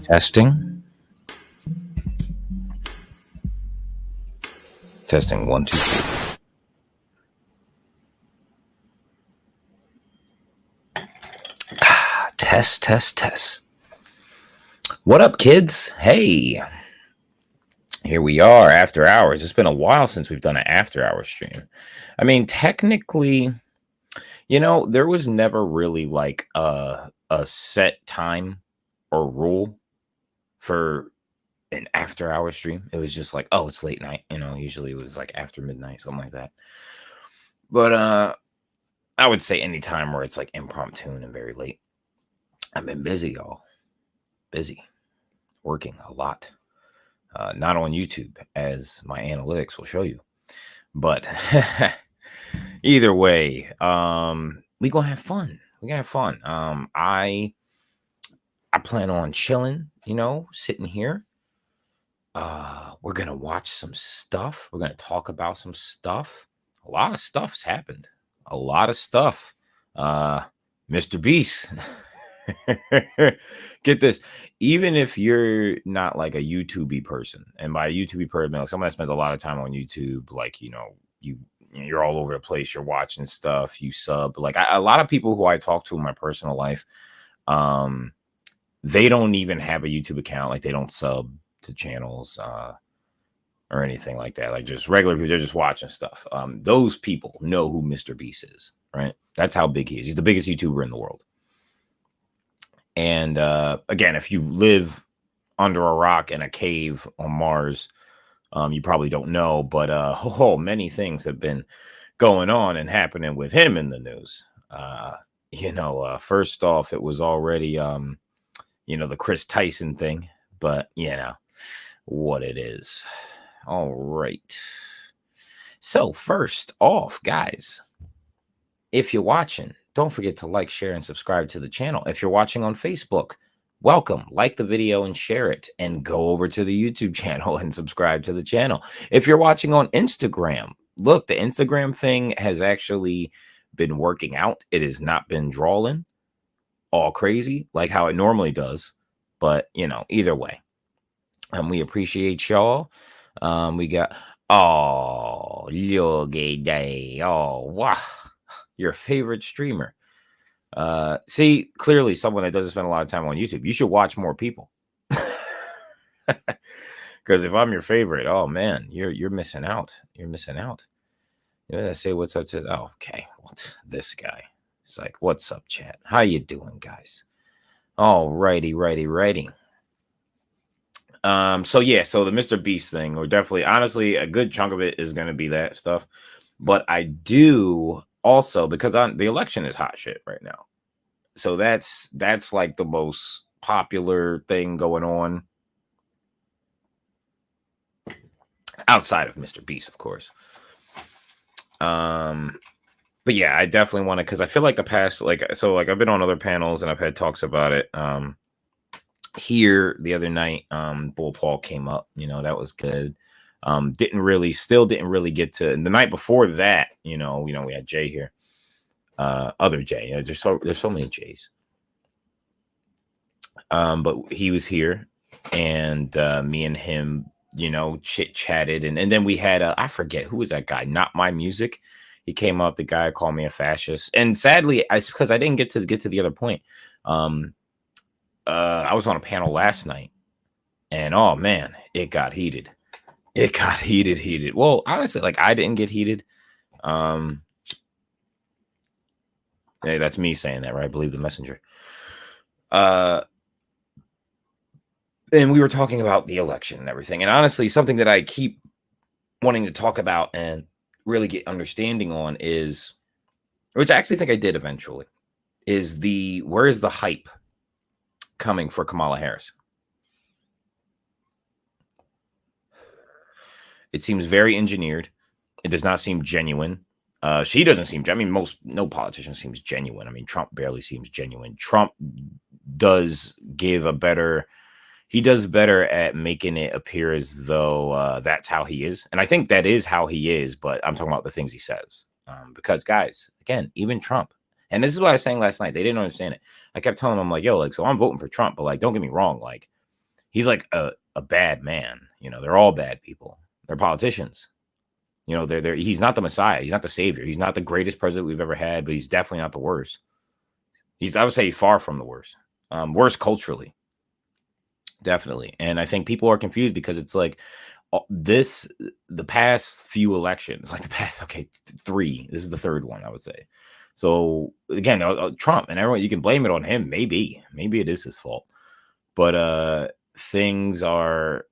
Testing. Testing 1, 2, 3. Test. What up, kids? Hey, here we are after hours. It's been a while since we've done an after hours stream. I mean, technically, there was never really like a set time or rule for an after hour stream. It was just like, oh, it's late night. Usually it was like after midnight, something like that. But I would say any time where it's like impromptu and very late. I've been busy, y'all. Busy. Working a lot. Not on YouTube, as my analytics will show you. But either way, we gonna have fun. I plan on chilling, sitting here. We're gonna watch some stuff. We're gonna talk about some stuff. A lot of stuff's happened. A lot of stuff. Mr. Beast. Get this. Even if you're not like a YouTube person, and by YouTube person, like someone that spends a lot of time on YouTube, like you're all over the place, you're watching stuff, you sub. Like a lot of people who I talk to in my personal life, they don't even have a YouTube account. Like they don't sub to channels or anything like that. Like just regular people, they're just watching stuff. Those people know who Mr. Beast is, right? That's how big he is. He's the biggest YouTuber in the world. And again, if you live under a rock in a cave on Mars, you probably don't know, but many things have been going on and happening with him in the news. First off, it was already, the Chris Tyson thing, but what it is. All right. So first off, guys, if you're watching, don't forget to like, share, and subscribe to the channel. If you're watching on Facebook, welcome. Like the video and share it, and go over to the YouTube channel and subscribe to the channel. If you're watching on Instagram, look, the Instagram thing has actually been working out. It has not been drawing all crazy like how it normally does. But, either way, we appreciate y'all. We got, look at day. Oh, wow. Your favorite streamer. See, clearly someone that doesn't spend a lot of time on YouTube. You should watch more people. Because if I'm your favorite, oh man, you're missing out. You're missing out. I say what's up to okay. What's this guy? It's like, what's up, chat? How you doing, guys? All righty. So the Mr. Beast thing, or definitely, honestly, a good chunk of it is going to be that stuff. But I do also, because the election is hot shit right now. So that's like the most popular thing going on outside of Mr. Beast, of course. But yeah, I definitely want to, because I feel like the past, I've been on other panels and I've had talks about it. Here the other night, Bull Paul came up, that was good. Didn't really get to, and the night before that, we had Jay here, other Jay, there's so many Jays. But he was here, and me and him, chit chatted, and then we had I forget who was that guy, Not My Music. He came up, the guy called me a fascist, and sadly, because I didn't get to the other point. I was on a panel last night, and oh man, it got heated. It got heated. Well, honestly, like I didn't get heated. Hey, that's me saying that, right? Believe the messenger. And we were talking about the election and everything. And honestly, something that I keep wanting to talk about and really get understanding on is, which I actually think I did eventually, is where is the hype coming for Kamala Harris? It seems very engineered. It does not seem genuine. She doesn't seem, no politician seems genuine. Trump barely seems genuine. Trump does he does better at making it appear as though that's how he is. And I think that is how he is, but I'm talking about the things he says. Because guys, again, even Trump, and this is what I was saying last night, they didn't understand it. I kept telling them, like, yo, like, so I'm voting for Trump, but like, don't get me wrong. Like, He's like a bad man. You know, they're all bad people. They're politicians. You know, they're he's not the Messiah. He's not the savior. He's not the greatest president we've ever had, but he's definitely not the worst. I would say, far from the worst. Worst culturally, definitely. And I think people are confused because it's like this, the past few elections, like the past, okay, three. This is the third one, I would say. So again, Trump and everyone, you can blame it on him. Maybe it is his fault, but things are.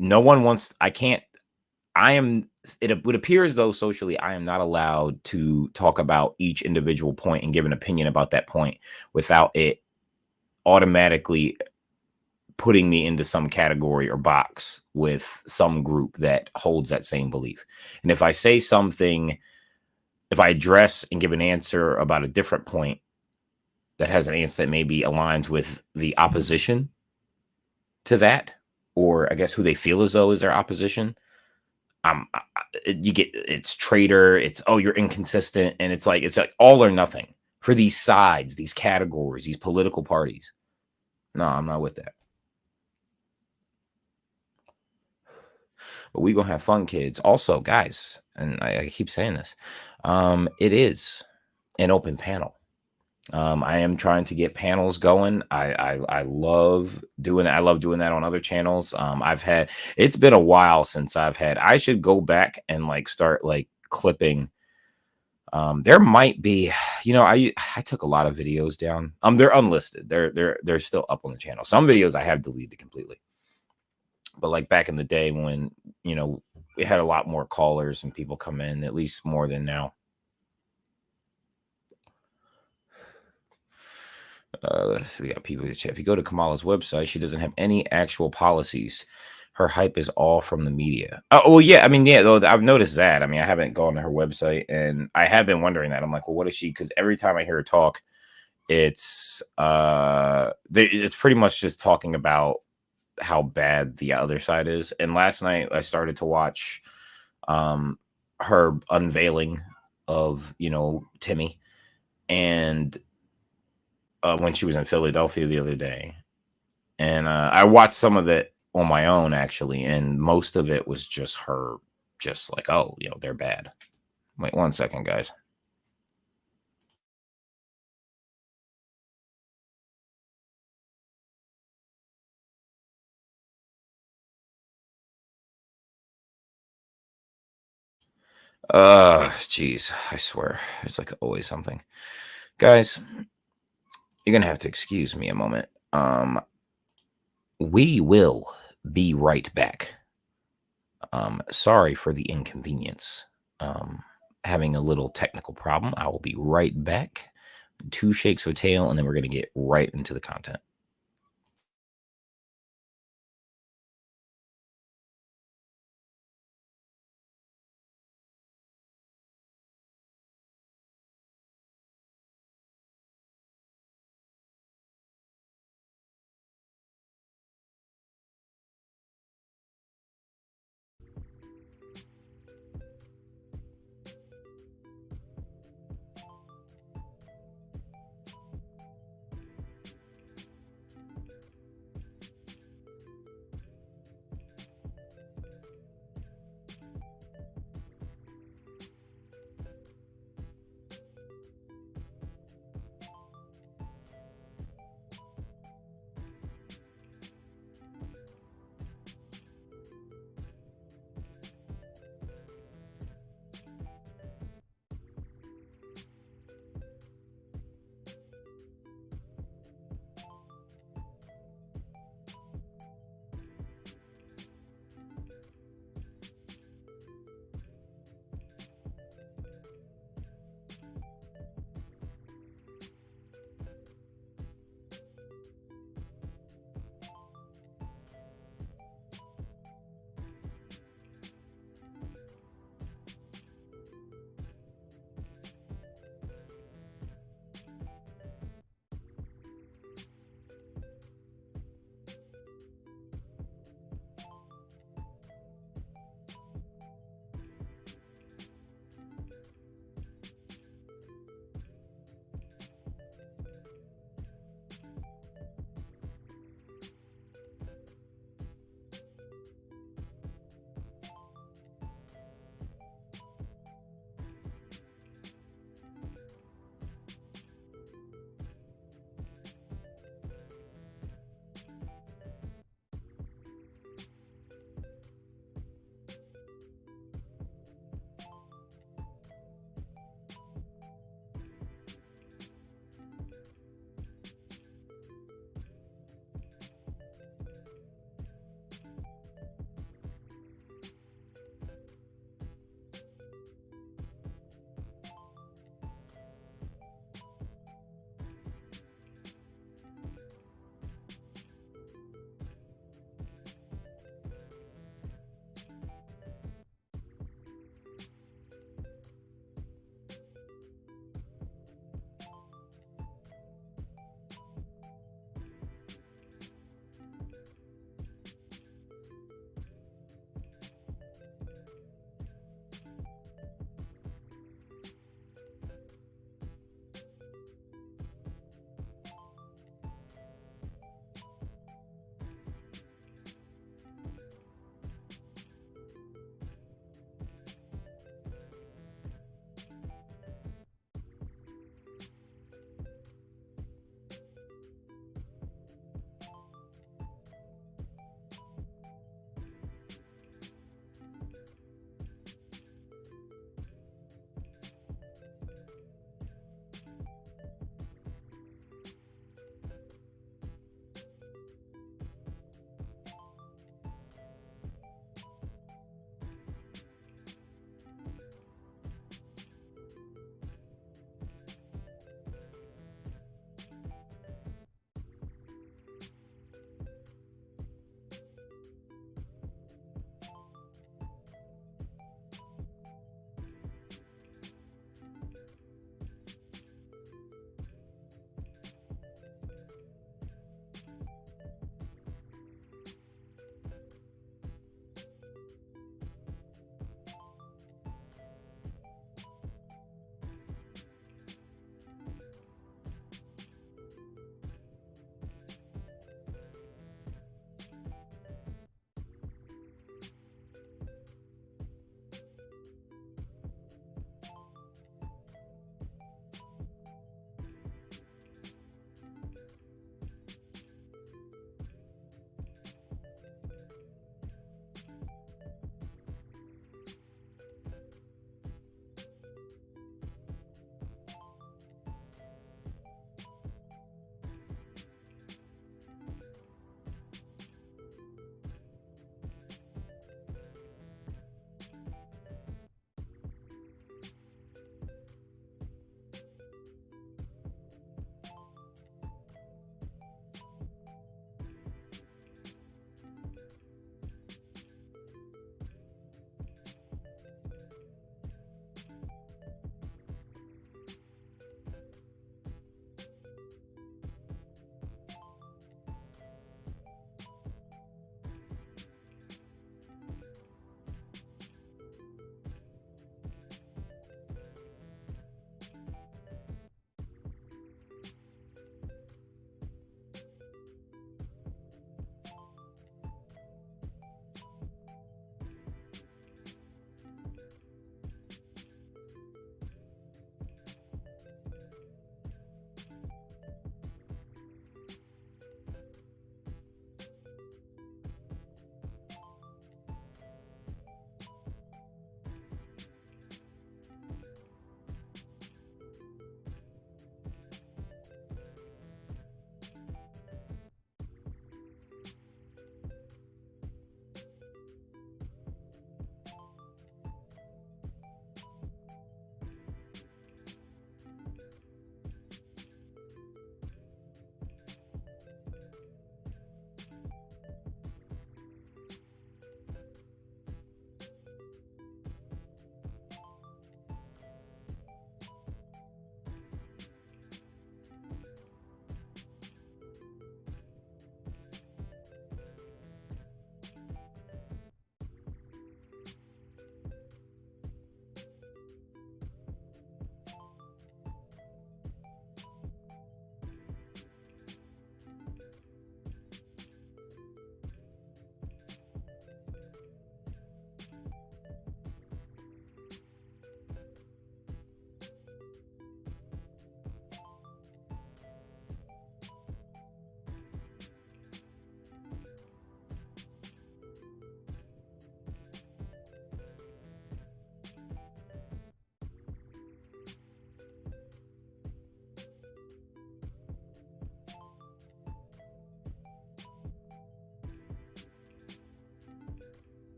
No one wants. I can't. I am. It would appear as though socially, I am not allowed to talk about each individual point and give an opinion about that point without it automatically putting me into some category or box with some group that holds that same belief. And if I say something, if I address and give an answer about a different point that has an answer that maybe aligns with the opposition to that, or I guess who they feel as though is their opposition, you get, it's traitor, it's, oh, you're inconsistent, and it's like all or nothing for these sides, these categories, these political parties. No, I'm not with that. But we gonna have fun, kids. Also, guys, and I keep saying this, it is an open panel. I am trying to get panels going. I love doing it. I love doing that on other channels. It's been a while since I should go back and like start like clipping. There might be, I took a lot of videos down. They're unlisted. They're still up on the channel. Some videos I have deleted completely. But like back in the day when, we had a lot more callers and people come in, at least more than now. We got people in the chat. If you go to Kamala's website, she doesn't have any actual policies. Her hype is all from the media. Oh, well, yeah. I mean, yeah, though I've noticed that. I mean, I haven't gone to her website and I have been wondering that. I'm like, well, what is she? Because every time I hear her talk, it's pretty much just talking about how bad the other side is. And last night I started to watch her unveiling of, Timmy, and when she was in Philadelphia the other day. And I watched some of it on my own, actually, and most of it was just her, just like, oh, they're bad. Wait 1 second, guys. Jeez, I swear, it's like always something. Guys, you're gonna have to excuse me a moment. We will be right back. Sorry for the inconvenience. Having a little technical problem. I will be right back. 2 shakes of a tail, and then we're gonna get right into the content.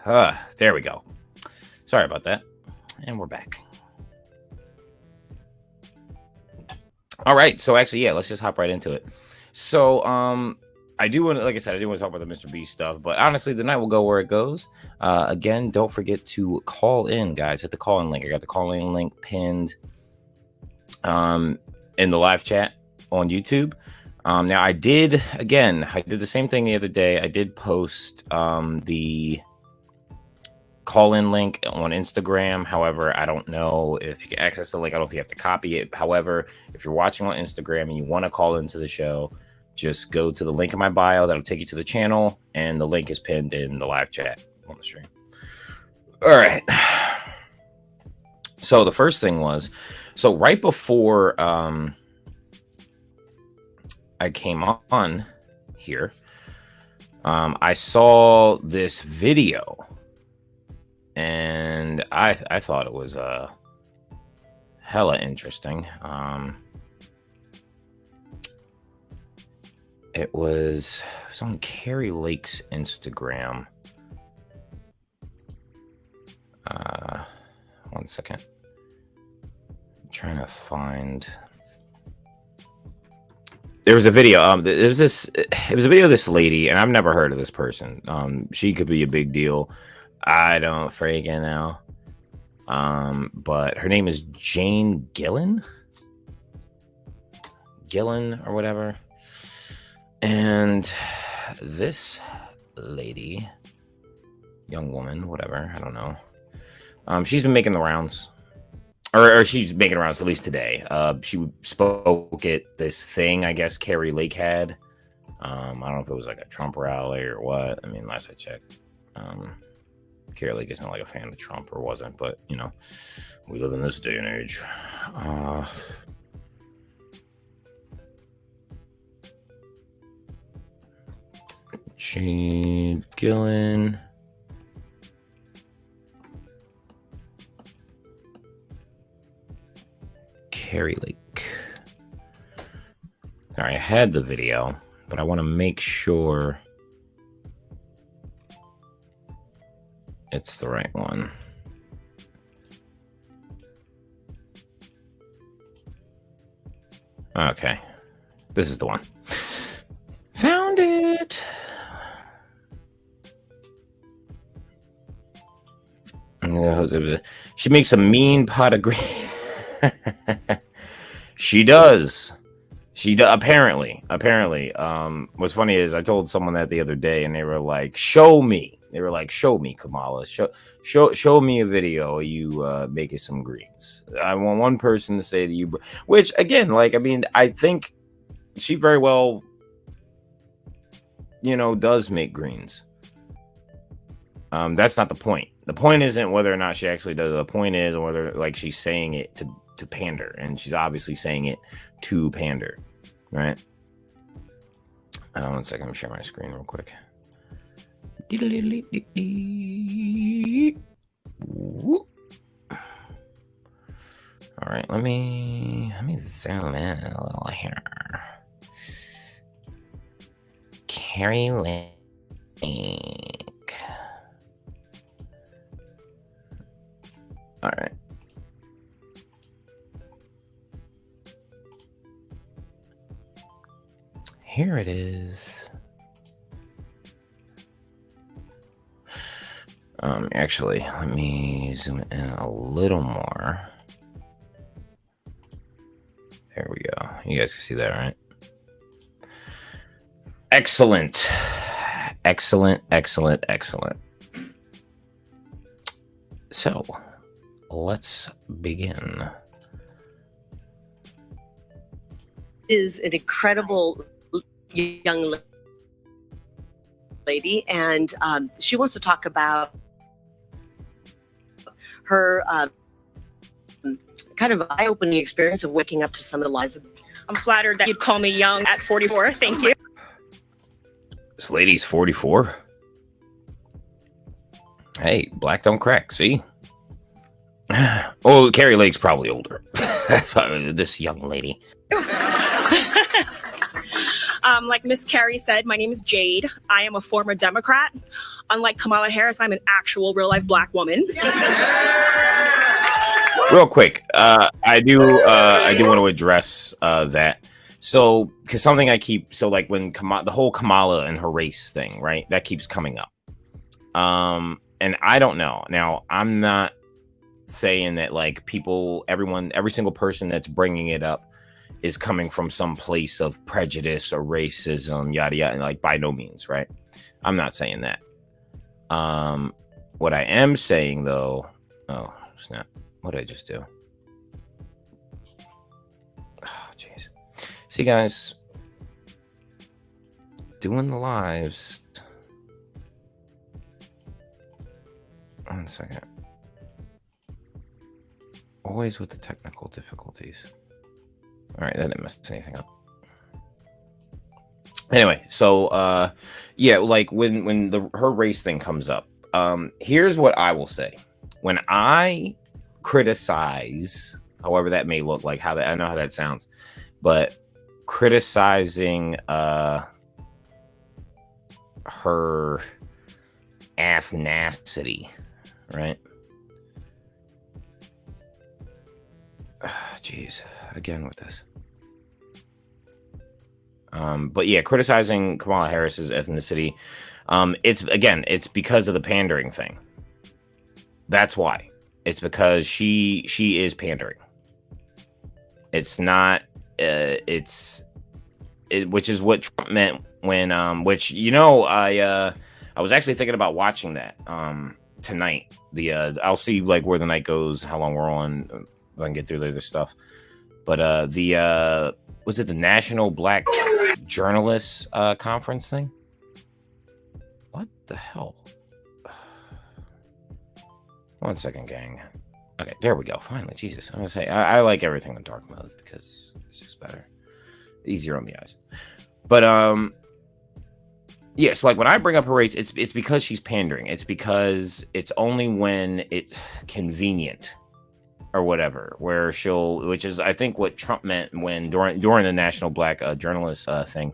There we go. Sorry about that. And we're back. All right. So actually, yeah, let's just hop right into it. So, I do want to, like I said, I do want to talk about the Mr. Beast stuff, but honestly, the night will go where it goes. Again, don't forget to call in, guys. Hit the call in link. I got the call in link pinned in the live chat on YouTube. Now I did the same thing the other day. I did post the call-in link on Instagram. However, I don't know if you can access the link. I don't know if you have to copy it. However, if you're watching on Instagram and you want to call into the show, just go to the link in my bio. That'll take you to the channel, and the link is pinned in the live chat on the stream. All right. So the first thing was, so right before I came on here, I saw this video, and I thought it was hella interesting. It was on Carrie Lake's Instagram. One second. I'm trying to find. There was a video. It was a video of this lady, and I've never heard of this person. She could be a big deal. I don't freaking know. But her name is Jane Gillen or whatever. And this lady, young woman, whatever, I don't know. She's been making the rounds, or she's making rounds at least today. She spoke at this thing, I guess Carrie Lake had. I don't know if it was like a Trump rally or what. I mean, last I checked, Carrie Lake isn't like a fan of Trump, or wasn't, but you know, we live in this day and age. Jane Gillen. Carrie Lake. All right, I had the video, but I want to make sure it's the right one. Okay, this is the one. Found it. She makes a mean pot of green. She does. Apparently. What's funny is I told someone that the other day, and they were like, "Show me." They were like, "Show me, Kamala. Show me a video of you making some greens." I want one person to say that you, which again, like, I mean, I think she very well, does make greens. That's not the point. The point isn't whether or not she actually does it. The point is whether, like, she's saying it to pander, and she's obviously saying it to pander, right? 1 second, I'm share my screen real quick. All right, let me zoom in a little here. Carrie Lake. All right. Here it is. Actually, let me zoom in a little more. There we go. You guys can see that, right? Excellent. So, let's begin. Is an incredible young lady, and she wants to talk about her kind of eye-opening experience of waking up to some of the lies. I'm flattered that you'd call me young at 44. Thank you. This lady's 44. Hey, black don't crack, see? Oh, Carrie Lake's probably older. That's probably this young lady. Like Miss Carey said, my name is Jade. I am a former Democrat. Unlike Kamala Harris, I'm an actual real life Black woman. Real quick, I do want to address that. So, because something I keep like when the whole Kamala and her race thing, right? That keeps coming up. And I don't know. Now, I'm not saying that like every single person that's bringing it up is coming from some place of prejudice or racism, yada yada. And like by no means, right? I'm not saying that. What I am saying though, oh snap, what did I just do? Oh jeez. See guys, doing the lives. One second. Always with the technical difficulties. All right, that didn't mess anything up. Anyway, so yeah, like when her race thing comes up, here's what I will say. When I criticize, however that may look, like I know how that sounds, but criticizing her ethnicity, right? Jeez, again with this. But yeah, criticizing Kamala Harris's ethnicity, it's because of the pandering thing. That's why. It's because she is pandering. It's not. Which is what Trump meant when which I was actually thinking about watching that tonight. I'll see like where the night goes, how long we're on. If I can get through this stuff. But was it the National Black Journalists Conference thing? What the hell? One second, gang. Okay, there we go. Finally, Jesus. I'm gonna say I like everything in dark mode because it's just better, easier on the eyes. But yeah. So like when I bring up her race, it's because she's pandering. It's because it's only when it's convenient or whatever, where which is I think what Trump meant when during the National Black Journalist thing,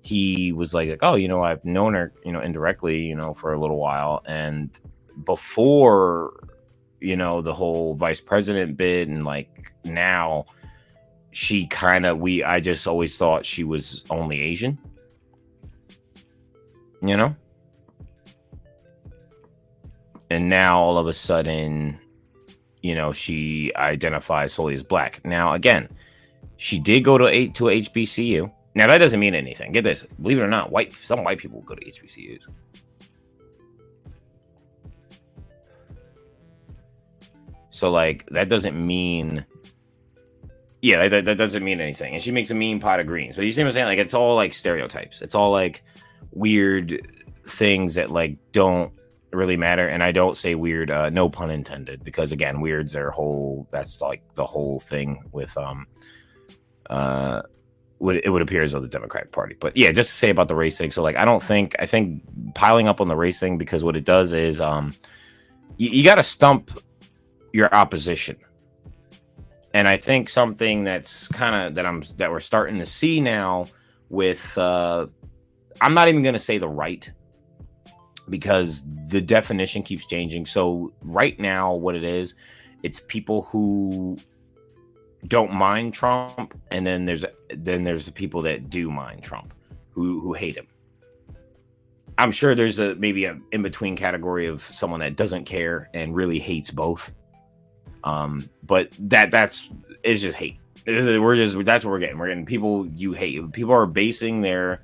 he was like, oh, I've known her, indirectly, for a little while, and before, the whole vice president bid, and like now, she I just always thought she was only Asian, and now all of a sudden, she identifies solely as Black. Now, again, she did go to a HBCU. Now, that doesn't mean anything. Get this. Believe it or not, some white people go to HBCUs. So, like, that doesn't mean... Yeah, that doesn't mean anything. And she makes a mean pot of greens. But you see what I'm saying? Like, it's all, like, stereotypes. It's all, like, weird things that, like, don't really matter. And I don't say weird, no pun intended, because again, weird's that's like the whole thing with what it would appear as though the Democratic Party. But yeah, just to say about the race thing. So like I think piling up on the race thing, because what it does is you got to stump your opposition. And I think something that's kind of that we're starting to see now with I'm not even going to say the right, because the definition keeps changing. So right now, what it is, it's people who don't mind Trump, and then there's the people that do mind Trump, who hate him. I'm sure there's maybe a in between category of someone that doesn't care and really hates both. But that's just hate. That's what we're getting. We're getting people you hate. People are basing their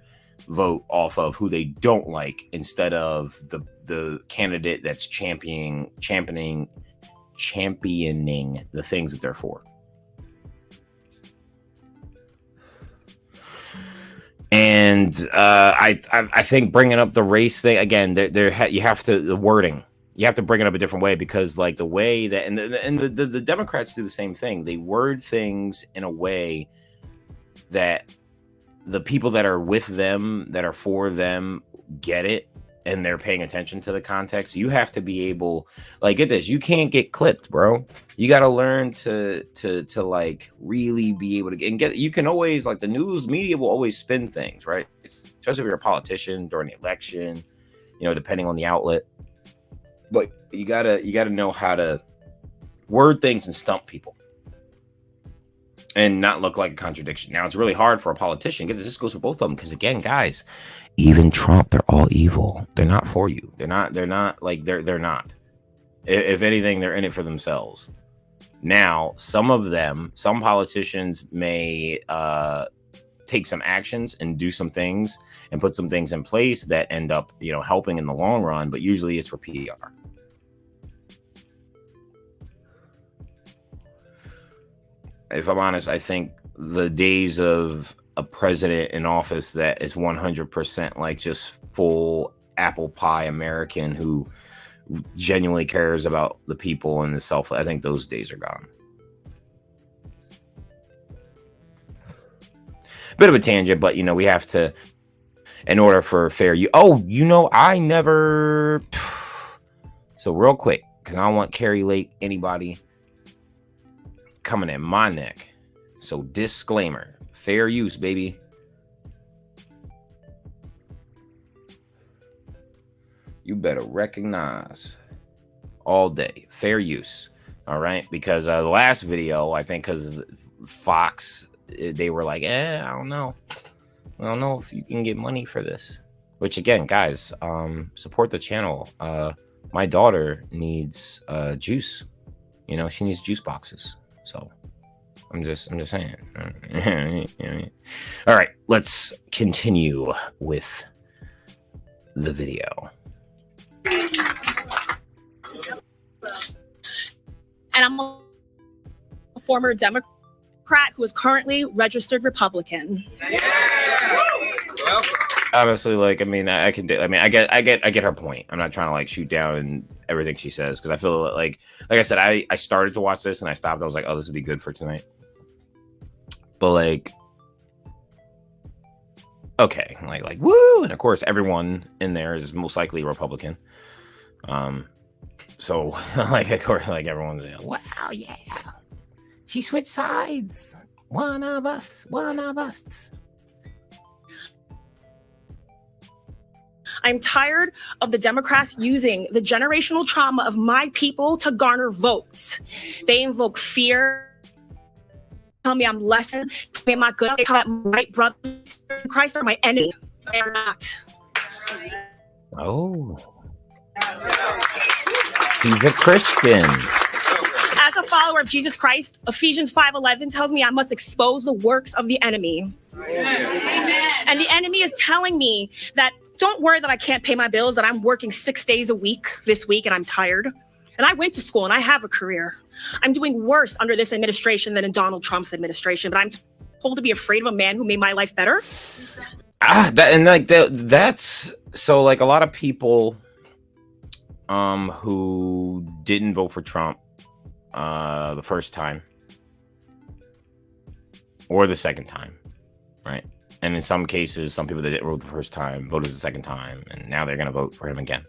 vote off of who they don't like, instead of the candidate that's championing the things that they're for. And I think bringing up the race thing again, you have to, the wording, you have to bring it up a different way, because like the way that and the Democrats do the same thing. They word things in a way that the people that are with them, that are for them, get it, and they're paying attention to the context, you have to be able, like, get this, you can't get clipped, bro. You got to learn to like really be able to get, you can always, like, the news media will always spin things, right? Especially if you're a politician during the election, you know, depending on the outlet. But you gotta know how to word things and stump people and not look like a contradiction. Now, it's really hard for a politician. This goes for both of them, because, again, guys, even Trump, they're all evil. They're not for you. They're not like, they're not. If anything, they're in it for themselves. Now, some politicians may take some actions and do some things and put some things in place that end up, you know, helping in the long run, but usually it's for PR. If I'm honest, I think the days of a president in office that is 100% like just full apple pie American who genuinely cares about the people and the self, I think those days are gone. Bit of a tangent, but, you know, we have to, in order for fair use. Oh, you know, I never. So real quick, because I don't want Carrie Lake, anybody coming at my neck. So disclaimer, fair use, baby. You better recognize all day, fair use. All right, because the last video, I think, because Fox, they were like, I don't know if you can get money for this. Which, again, guys, support the channel. My daughter needs juice. You know, she needs juice boxes. So I'm just saying. All right, let's continue with the video. And I'm a former Democrat who is currently registered Republican. Honestly, like, I mean, I get her point. I'm not trying to like shoot down everything she says, because I feel like I said, I started to watch this and I stopped. I was like, oh, this would be good for tonight. But like, okay, like woo, and of course everyone in there is most likely Republican. So like, of course, like everyone's like, wow, yeah, she switched sides. One of us. I'm tired of the Democrats using the generational trauma of my people to garner votes. They invoke fear, tell me I'm less than, tell me I'm not good. They call it my brother in Christ are my enemy. They are not. Oh. He's a Christian. As a follower of Jesus Christ, Ephesians 5:11 tells me I must expose the works of the enemy. And the enemy is telling me that don't worry that I can't pay my bills, that I'm working 6 days a week this week and I'm tired. And I went to school and I have a career. I'm doing worse under this administration than in Donald Trump's administration, but I'm told to be afraid of a man who made my life better. That's so, like, a lot of people who didn't vote for Trump the first time or the second time, right? And in some cases, some people that didn't vote the first time voted the second time, and now they're going to vote for him again.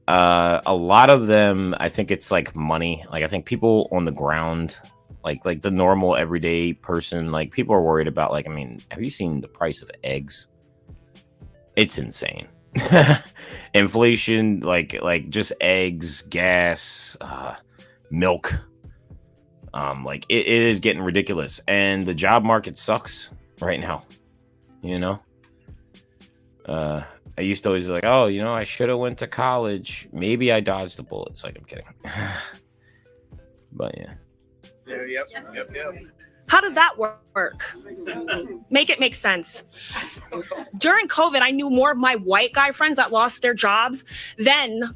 A lot of them, I think it's like money. Like, I think people on the ground, like the normal everyday person, like, people are worried about, like, I mean, have you seen the price of eggs? It's insane. Inflation, like just eggs, gas, milk. Like it is getting ridiculous, and the job market sucks right now. You know, I used to always be like, oh, you know, I should have went to college. Maybe I dodged the bullets. Like, I'm kidding. But yeah. Yep. How does that work? Make it make sense. During COVID, I knew more of my white guy friends that lost their jobs than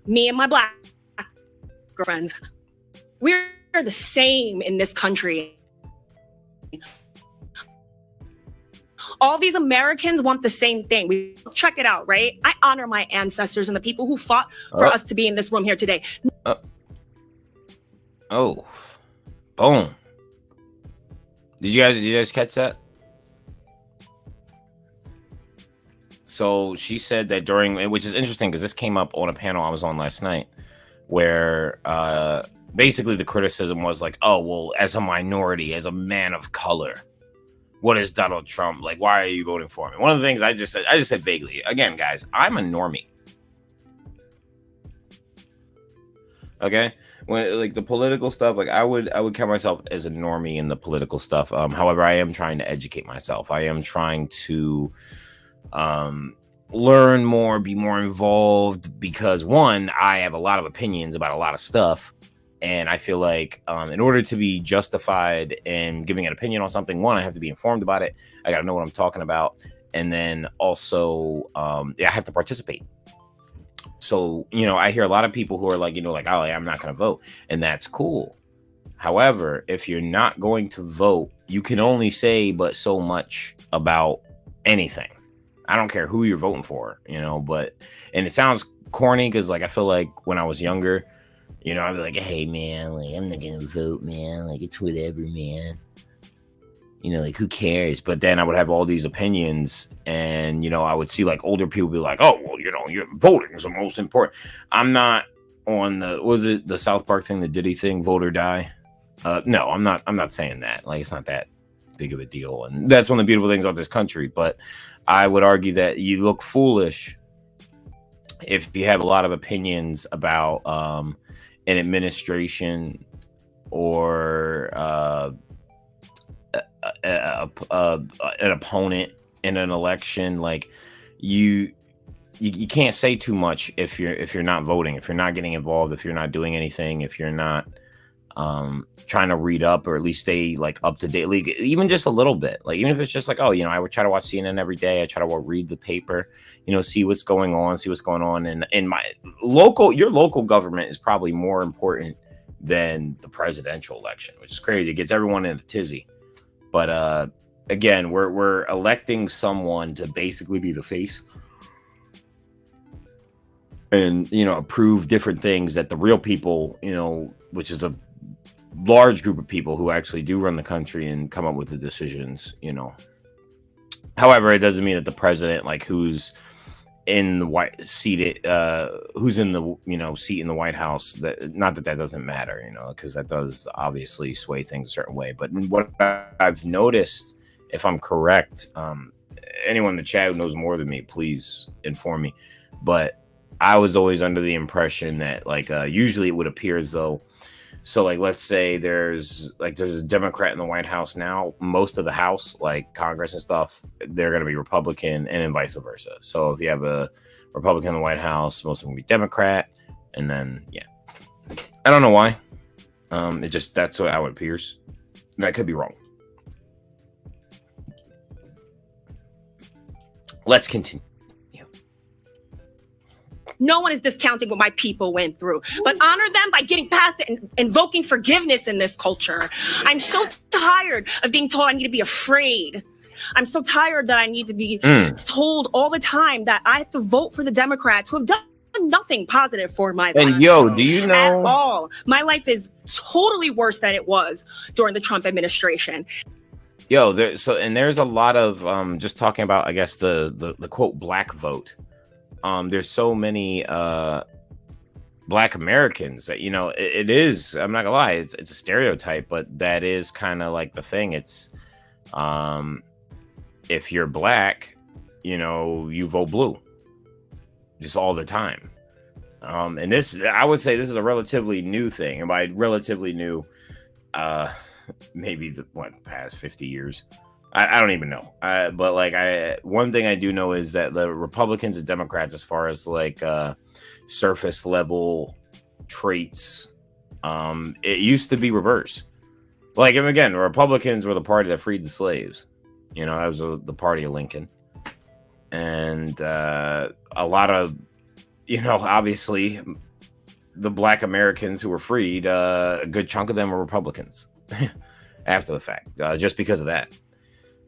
me and my black girlfriends. We're the same in this country. All these Americans want the same thing. We check it out, right? I honor my ancestors and the people who fought for us to be in this room here today. Oh, boom. Did you guys catch that? So she said that during, which is interesting because this came up on a panel I was on last night, where basically the criticism was like, oh, well, as a minority, as a man of color, what is Donald Trump like? Why are you voting for him? One of the things I just said vaguely. Again, guys, I'm a normie. Okay, when like the political stuff, like I would count myself as a normie in the political stuff. However, I am trying to educate myself. I am trying to learn more, be more involved, because one, I have a lot of opinions about a lot of stuff. And I feel like in order to be justified in giving an opinion on something, one, I have to be informed about it. I got to know what I'm talking about. And then also, I have to participate. So, I hear a lot of people who are like, oh, I'm not going to vote. And that's cool. However, if you're not going to vote, you can only say but so much about anything. I don't care who you're voting for, and it sounds corny because like I feel like when I was younger, I'd be like, hey, man, like, I'm not going to vote, man. Like, it's whatever, man. Like, who cares? But then I would have all these opinions and, I would see like older people be like, oh, well, your voting is the most important. I'm not on was it the South Park thing, the Diddy thing, vote or die? No, I'm not saying that. Like, it's not that big of a deal. And that's one of the beautiful things about this country. But I would argue that you look foolish if you have a lot of opinions about an administration or an opponent in an election. Like you can't say too much if you're not voting, if you're not getting involved, if you're not doing anything, if you're not trying to read up or at least stay like up to date, like even just a little bit, like even if it's just like, oh, I would try to watch CNN every day. I try to read the paper, see what's going on. And in your local government is probably more important than the presidential election, which is crazy. It gets everyone in a tizzy. But again, we're electing someone to basically be the face and, approve different things that the real people, which is a large group of people who actually do run the country and come up with the decisions, However, it doesn't mean that the president, like who's in the who's in the seat in the White House, that not that doesn't matter, because that does obviously sway things a certain way. But what I've noticed, if I'm correct, anyone in the chat who knows more than me, please inform me. But I was always under the impression that like usually it would appear as though, so like let's say there's a Democrat in the White House now, most of the House, like Congress and stuff, they're going to be Republican, and then vice versa. So if you have a Republican in the White House, most of them will be Democrat, and then I don't know why. That's how it appears. That could be wrong. Let's continue. No one is discounting what my people went through, but honor them by getting past it and invoking forgiveness in this culture. I'm so tired of being told I need to be afraid. I'm so tired that I need to be told all the time that I have to vote for the Democrats who have done nothing positive for my life. And do you know at all? My life is totally worse than it was during the Trump administration. There's a lot of just talking about, I guess, the quote black vote. There's so many Black Americans that it is, I'm not gonna lie, it's a stereotype, but that is kind of like the thing. It's if you're Black, you vote blue just all the time. And this, I would say, this is a relatively new thing, and by relatively new, maybe the past 50 years. I don't even know. But like one thing I do know is that the Republicans and Democrats, as far as like surface level traits, it used to be reverse. Like, and again, the Republicans were the party that freed the slaves. That was the party of Lincoln. And a lot of, obviously the Black Americans who were freed, a good chunk of them were Republicans after the fact, just because of that.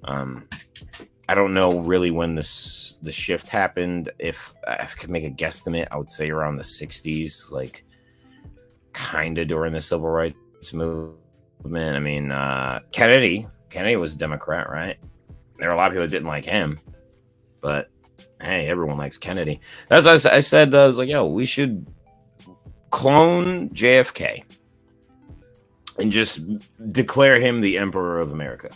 I don't know really when the shift happened. If I could make a guesstimate, I would say around the 60s, like kind of during the civil rights movement. I mean, Kennedy was a Democrat, right? There were a lot of people that didn't like him, but Hey, everyone likes Kennedy. That's what I said. I was like, yo, we should clone JFK and just declare him the Emperor of America.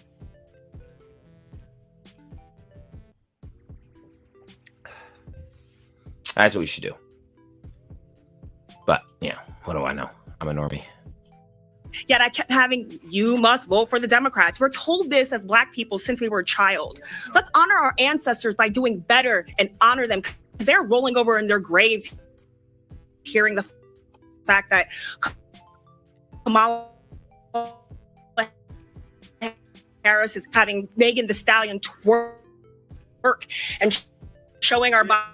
That's what we should do. But yeah, what do I know? I'm a normie. Yet I kept having, you must vote for the Democrats. We're told this as Black people since we were a child. Let's honor our ancestors by doing better and honor them, because they're rolling over in their graves hearing the fact that Kamala Harris is having Megan Thee Stallion twerk and showing our body.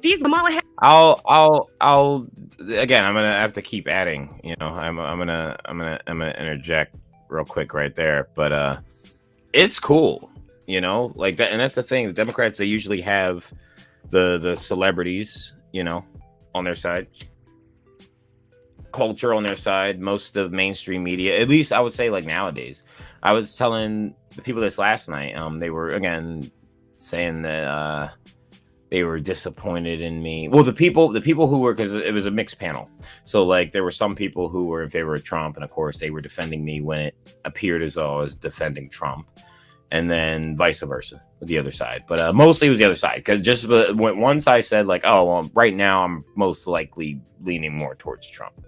These Kamala Harris. I'll again. I'm gonna have to keep adding. You know, I'm gonna interject real quick right there. But it's cool. You know, like that, and that's the thing. The Democrats, they usually have the celebrities, you know, on their side, culture on their side. Most of mainstream media, at least I would say, like nowadays. I was telling the people this last night. They were again saying that they were disappointed in me. Well, the people who were, because it was a mixed panel. So like there were some people who were in favor of Trump, and of course they were defending me when it appeared as though I was defending Trump, and then vice versa with the other side. But mostly it was the other side, because just when one side said like, oh, well, right now I'm most likely leaning more towards Trump,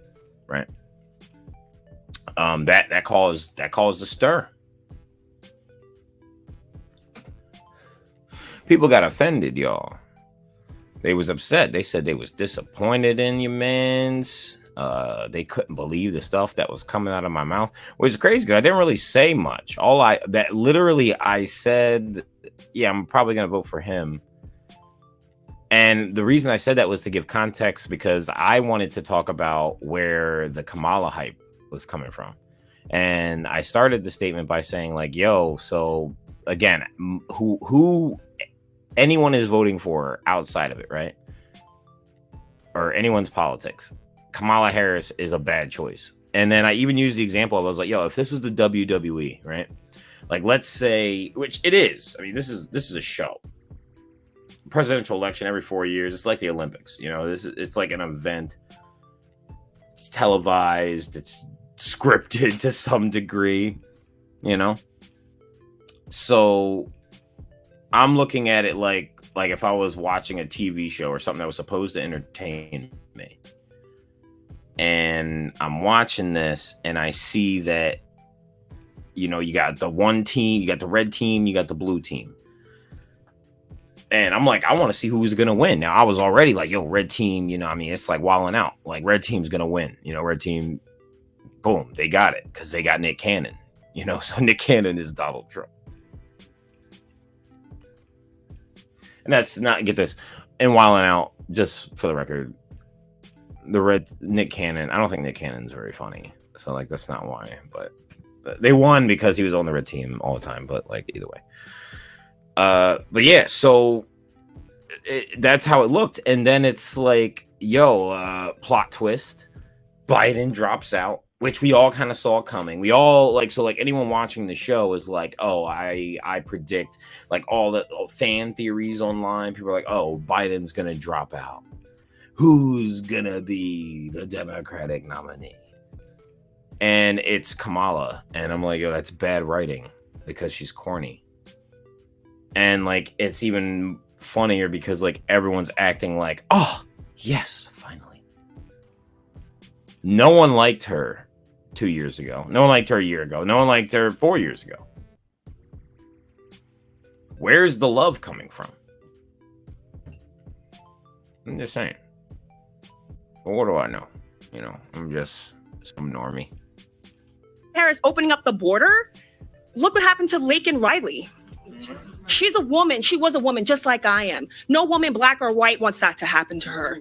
right? That caused a stir. People got offended, y'all. They was upset. They said they was disappointed in you, mans. They couldn't believe the stuff that was coming out of my mouth, which is crazy because I didn't really say much. I said, yeah, I'm probably gonna vote for him. And the reason I said that was to give context, because I wanted to talk about where the Kamala hype was coming from. And I started the statement by saying like, yo, so again, who anyone is voting for outside of it, right? Or anyone's politics, Kamala Harris is a bad choice. And then I even used the example. I was like, yo, if this was the WWE, right? Like, let's say, which it is. I mean, this is a show. Presidential election every 4 years. It's like the Olympics, you know. It's like an event. It's televised. It's scripted to some degree, you know. So I'm looking at it like if I was watching a TV show or something that was supposed to entertain me. And I'm watching this and I see that, you know, you got the one team, you got the red team, you got the blue team. And I'm like, I want to see who's going to win. Now, I was already like, yo, red team, you know, I mean, it's like wilding out. Like, red team's going to win. You know, red team, boom, they got it because they got Nick Cannon. You know, so Nick Cannon is Donald Trump. And that's not, get this, and wilding out, just for the record, Nick Cannon, I don't think Nick Cannon's very funny. So, like, that's not why. But they won because he was on the red team all the time. But, like, either way. But yeah, so that's how it looked. And then it's like, yo, plot twist. Biden drops out, which we all kind of saw coming. We all like, so like anyone watching the show is like, oh, I predict like all the fan theories online. People are like, oh, Biden's going to drop out. Who's going to be the Democratic nominee? And it's Kamala. And I'm like, yo, that's bad writing because she's corny. And like, it's even funnier because like everyone's acting like, oh, yes, finally. No one liked her 2 years ago. No one liked her a year ago. No one liked her 4 years ago. Where's the love coming from? I'm just saying. Well, what do I know? You know, I'm just some normie. Harris opening up the border. Look what happened to Laken Riley. She's a woman. She was a woman just like I am. No woman, black or white, wants that to happen to her.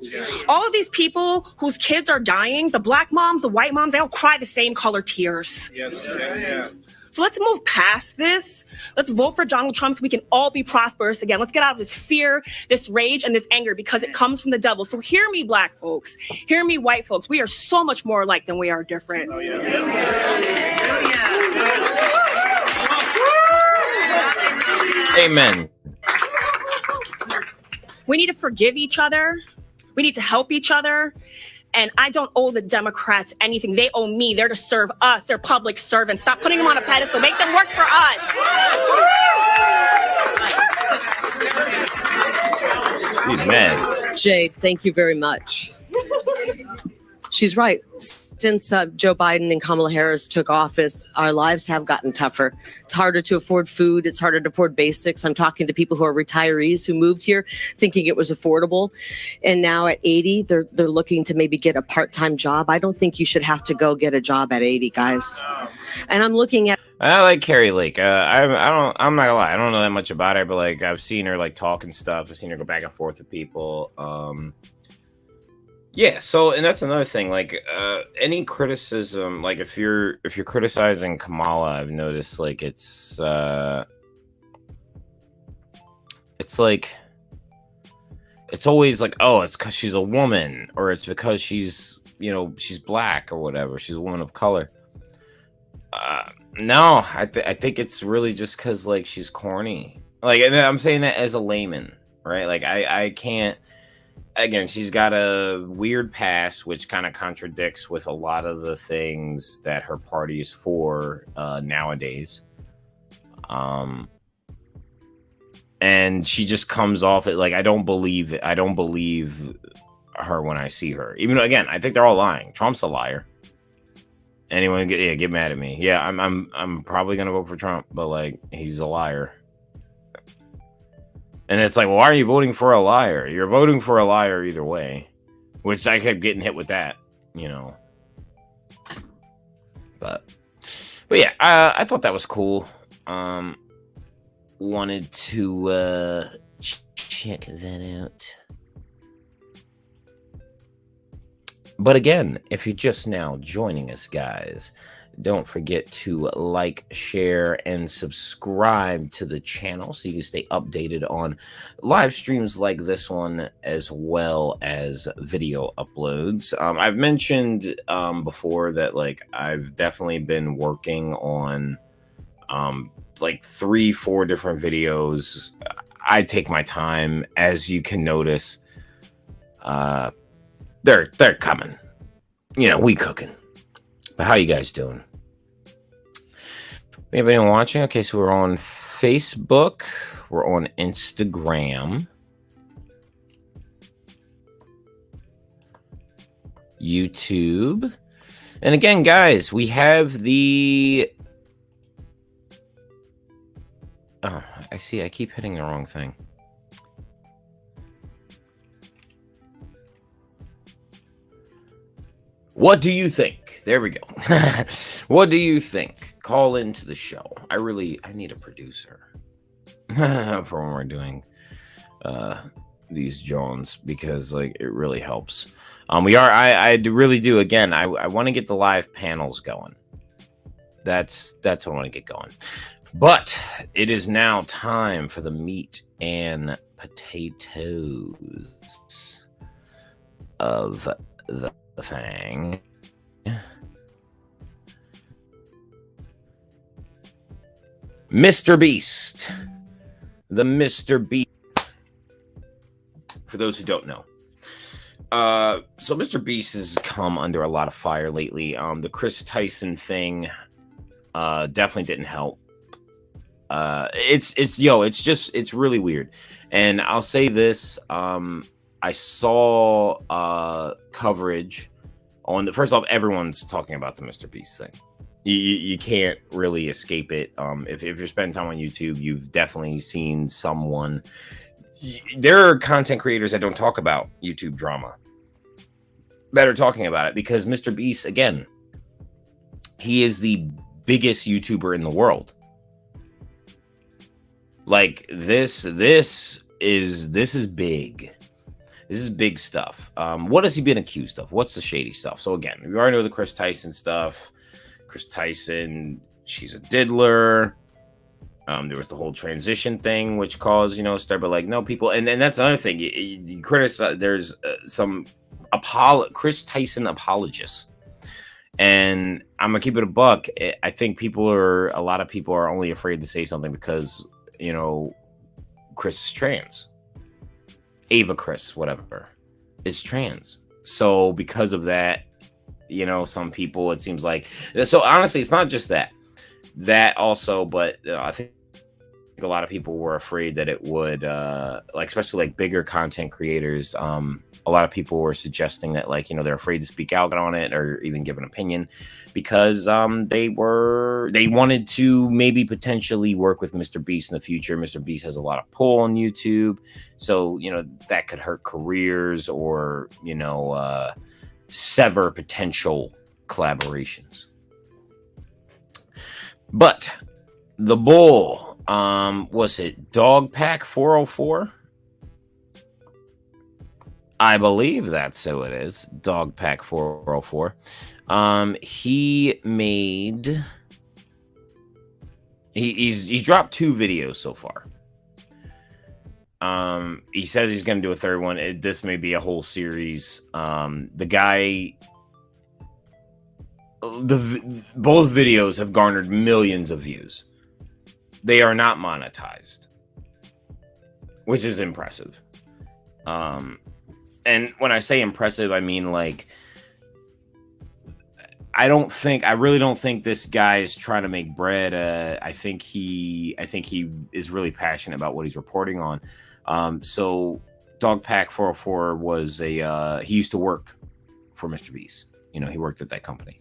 All of these people whose kids are dying, the black moms, the white moms, they all cry the same color tears. Yes. Yeah. So let's move past this. Let's vote for Donald Trump so we can all be prosperous again. Let's get out of this fear, this rage, and this anger because it comes from the devil. So hear me, black folks. Hear me, white folks. We are so much more alike than we are different. Oh, yeah. Amen. We need to forgive each other. We need to help each other. And I don't owe the Democrats anything. They owe me. They're to serve us. They're public servants. Stop putting them on a pedestal. Make them work for us. Man. Jade, thank you very much. She's right. Since Joe Biden and Kamala Harris took office, our lives have gotten tougher. It's harder to afford food. It's harder to afford basics. I'm talking to people who are retirees who moved here thinking it was affordable. And now at 80, they're looking to maybe get a part-time job. I don't think you should have to go get a job at 80, guys. And I'm looking at. I like Carrie Lake. I'm not gonna lie. I don't know that much about her, but like I've seen her like talk and stuff. I've seen her go back and forth with people. Yeah, so and that's another thing. Like any criticism, like if you're criticizing Kamala, I've noticed like it's like it's always like, oh, it's because she's a woman, or it's because she's she's black or whatever. She's a woman of color. No, I think it's really just because like she's corny. Like, and I'm saying that as a layman, right? Like I can't. Again, she's got a weird past, which kind of contradicts with a lot of the things that her party is for nowadays. And she just comes off it like I don't believe it. I don't believe her when I see her. Even though, again, I think they're all lying. Trump's a liar. Anyone get mad at me? Yeah, I'm probably gonna vote for Trump, but like he's a liar. And it's like, well, why are you voting for a liar? You're voting for a liar either way, which I kept getting hit with that, But yeah, I thought that was cool. Wanted to check that out. But again, if you're just now joining us, guys, don't forget to like, share, and subscribe to the channel so you can stay updated on live streams like this one, as well as video uploads. I've mentioned before that like I've definitely been working on like 3-4 different videos. I take my time, as you can notice. They're coming. We cooking. But how you guys doing? We have anyone watching? Okay, so we're on Facebook. We're on Instagram. YouTube. And again, guys, we have the... Oh, I see. I keep hitting the wrong thing. What do you think? There we go. What do you think? Call into the show. I need a producer for when we're doing these Jones, because like it really helps. I really do. Again, I want to get the live panels going. That's what I want to get going. But it is now time for the meat and potatoes of the thing. Mr. Beast. The Mr. Beast. For those who don't know. So Mr. Beast has come under a lot of fire lately. The Chris Tyson thing definitely didn't help. It's really weird. And I'll say this, I saw coverage on the first off, everyone's talking about the Mr. Beast thing. You can't really escape it. If you're spending time on YouTube, you've definitely seen someone. There are content creators that don't talk about YouTube drama that are talking about it, because Mr. Beast, again, he is the biggest YouTuber in the world. Like this is big. This is big stuff. What has he been accused of? What's the shady stuff? So again, we already know the Chris Tyson stuff. Chris Tyson, she's a diddler. There was the whole transition thing, which caused, start, but like, no, people, and that's another thing. You criticize, there's some Chris Tyson apologists. And I'm gonna keep it a buck. I think a lot of people are only afraid to say something because, Chris is trans. Ava Chris, whatever, is trans. So because of that, you know, some people, it seems like, so honestly, it's not just that also, but I think a lot of people were afraid that it would, like, especially like bigger content creators. A lot of people were suggesting that, like, you know, they're afraid to speak out on it or even give an opinion because they wanted to maybe potentially work with Mr. Beast in the future. Mr. Beast has a lot of pull on YouTube, so, you know, that could hurt careers or, you know, sever potential collaborations. But the bull, was it Dog Pack 404? I believe that's who it is. Dog Pack 404. He's dropped 2 videos so far. He says he's going to do a third one. This may be a whole series. The guy, both videos have garnered millions of views. They are not monetized, which is impressive. And when I say impressive, I mean, like, I really don't think this guy is trying to make bread. I think he is really passionate about what he's reporting on. So Dog Pack 404 was he used to work for Mr. Beast. You know, he worked at that company.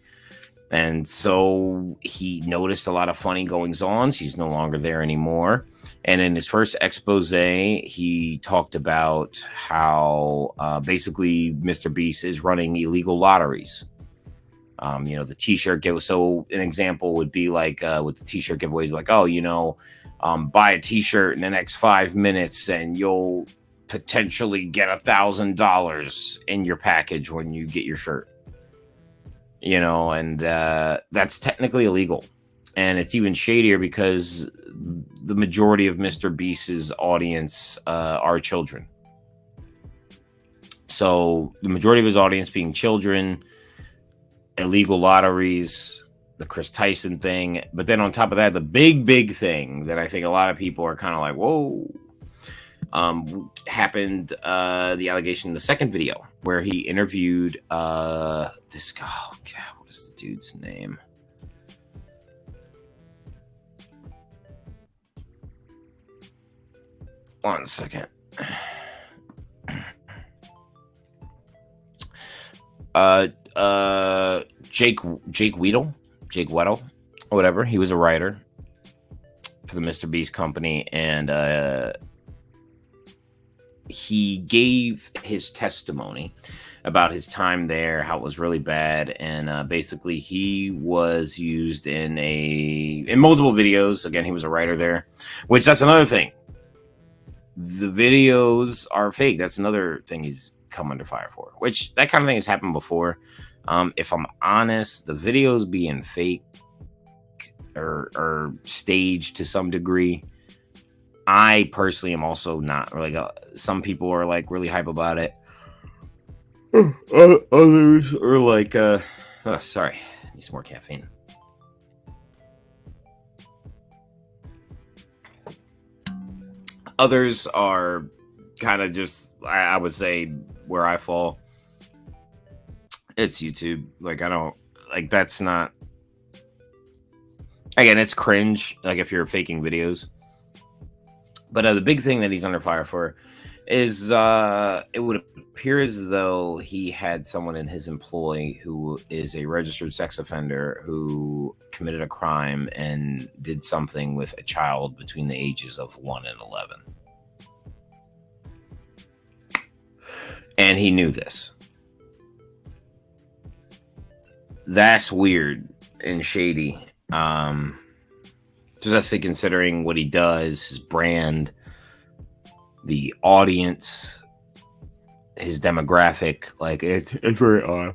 And so he noticed a lot of funny goings-ons. He's no longer there anymore. And in his first expose, he talked about how basically Mr. Beast is running illegal lotteries. You know, the t-shirt giveaway. So an example would be like with the t-shirt giveaways, like, oh, you know, buy a t-shirt in the next 5 minutes and you'll potentially get $1,000 in your package when you get your shirt. You know, and that's technically illegal. And it's even shadier because the majority of Mr. Beast's audience are children. So the majority of his audience being children, illegal lotteries, the Chris Tyson thing. But then on top of that, the big thing that I think a lot of people are kind of like, whoa, happened, the allegation in the second video where he interviewed this guy. Oh God, what is the dude's name? One second. Jake Weddle, or whatever. He was a writer for the Mr. Beast company, and he gave his testimony about his time there, how it was really bad, and basically he was used in multiple videos. Again, he was a writer there, which that's another thing. The videos are fake. That's another thing he's come under fire for, which that kind of thing has happened before. If I'm honest, the videos being fake or staged to some degree, I personally am also not like, some people are like really hype about it. Others are like, sorry, I need some more caffeine. Others are kind of just, I would say where I fall, it's YouTube. Like, I don't, like, that's not, again, it's cringe, like if you're faking videos. But the big thing that he's under fire for is it would appear as though he had someone in his employ who is a registered sex offender who committed a crime and did something with a child between the ages of 1 and 11. And he knew this. That's weird and shady. Especially considering what he does, his brand, the audience, his demographic. Like, it's very odd.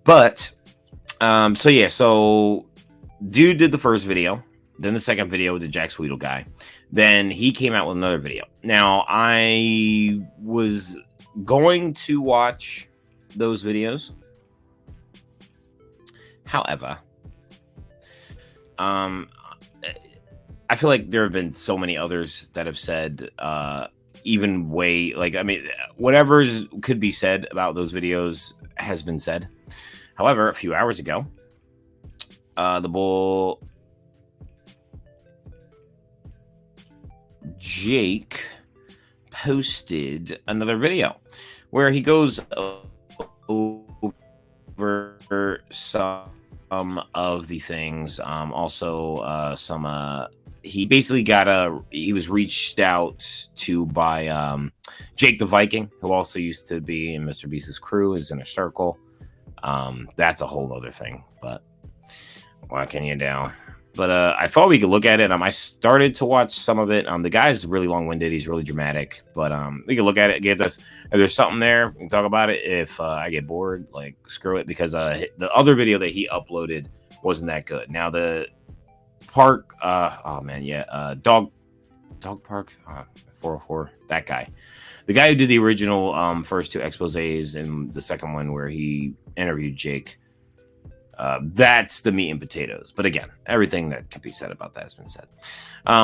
But, so dude did the first video. Then the second video with the Jack Sweetle guy. Then he came out with another video. Now, I was going to watch those videos. However, I feel like there have been so many others that have said even way like I mean, whatever could be said about those videos has been said. However, a few hours ago, the bull Jake posted another video where he goes over some of the things. Also, some he basically he was reached out to by Jake the Viking, who also used to be in Mr. Beast's crew, is in a circle. That's a whole other thing, but walking you down. But I thought we could look at it. I started to watch some of it. The guy's really long-winded. He's really dramatic. But we can look at it. Get this. If there's something there, we can talk about it. If I get bored, like screw it, because the other video that he uploaded wasn't that good. Now the park. Oh man, yeah. Dog Park. 404. That guy. The guy who did the original first two exposés and the second one where he interviewed Jake. That's the meat and potatoes. But again, everything that can be said about that has been said.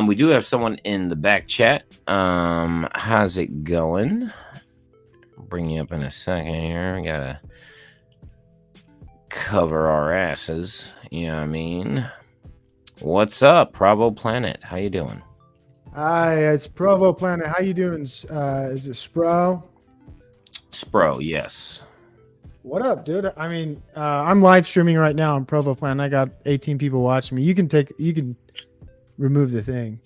We do have someone in the back chat. How's it going? I'll bring you up in a second here. We gotta cover our asses. You know what I mean? What's up, Provo Planet? How you doing? Hi, it's Provo Planet. How you doing? Is it Spro? Spro, yes. What up, dude? I mean, I'm live streaming right now on Provo Planet. I got 18 people watching me. You can remove the thing.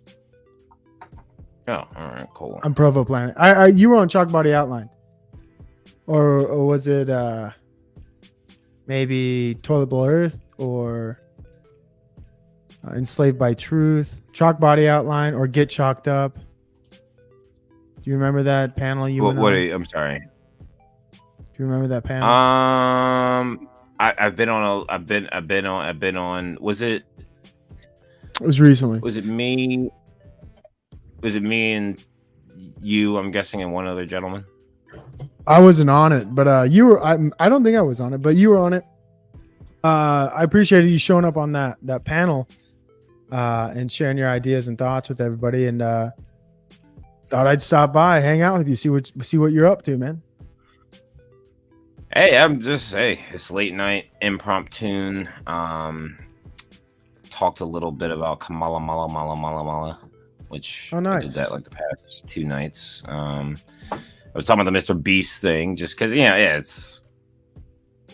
Oh, all right, cool. I'm Provo Planet. You were on Chalk Body Outline, or was it maybe Toilet Bowl Earth or Enslaved by Truth, Chalk Body Outline, or Get Chalked Up? Do you remember that panel? I'm sorry. Do you remember that panel? I've been on. Was it? It was recently. Was it me? Was it me and you? I'm guessing, and one other gentleman. I wasn't on it, but you were. I don't think I was on it, but you were on it. I appreciated you showing up on that panel and sharing your ideas and thoughts with everybody. And thought I'd stop by, hang out with you, see what you're up to, man. Hey, it's late night impromptu. Talked a little bit about Kamala Mala, which nice. I did that like the past 2 nights. I was talking about the Mr. Beast thing, just because it's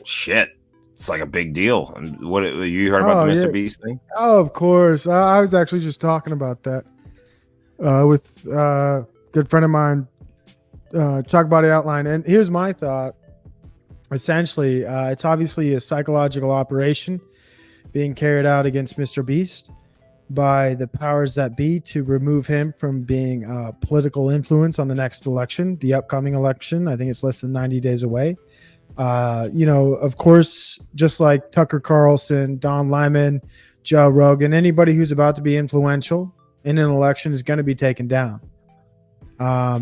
shit. It's like a big deal. And what you heard about the Mr. Beast thing? Oh, of course. I was actually just talking about that with a good friend of mine, Chalk Body Outline. And here's my thought. Essentially, it's obviously a psychological operation being carried out against Mr. Beast by the powers that be to remove him from being a political influence on the next election, the upcoming election. I think it's less than 90 days away. Of course, just like Tucker Carlson, Don Lemon, Joe Rogan, anybody who's about to be influential in an election is going to be taken down.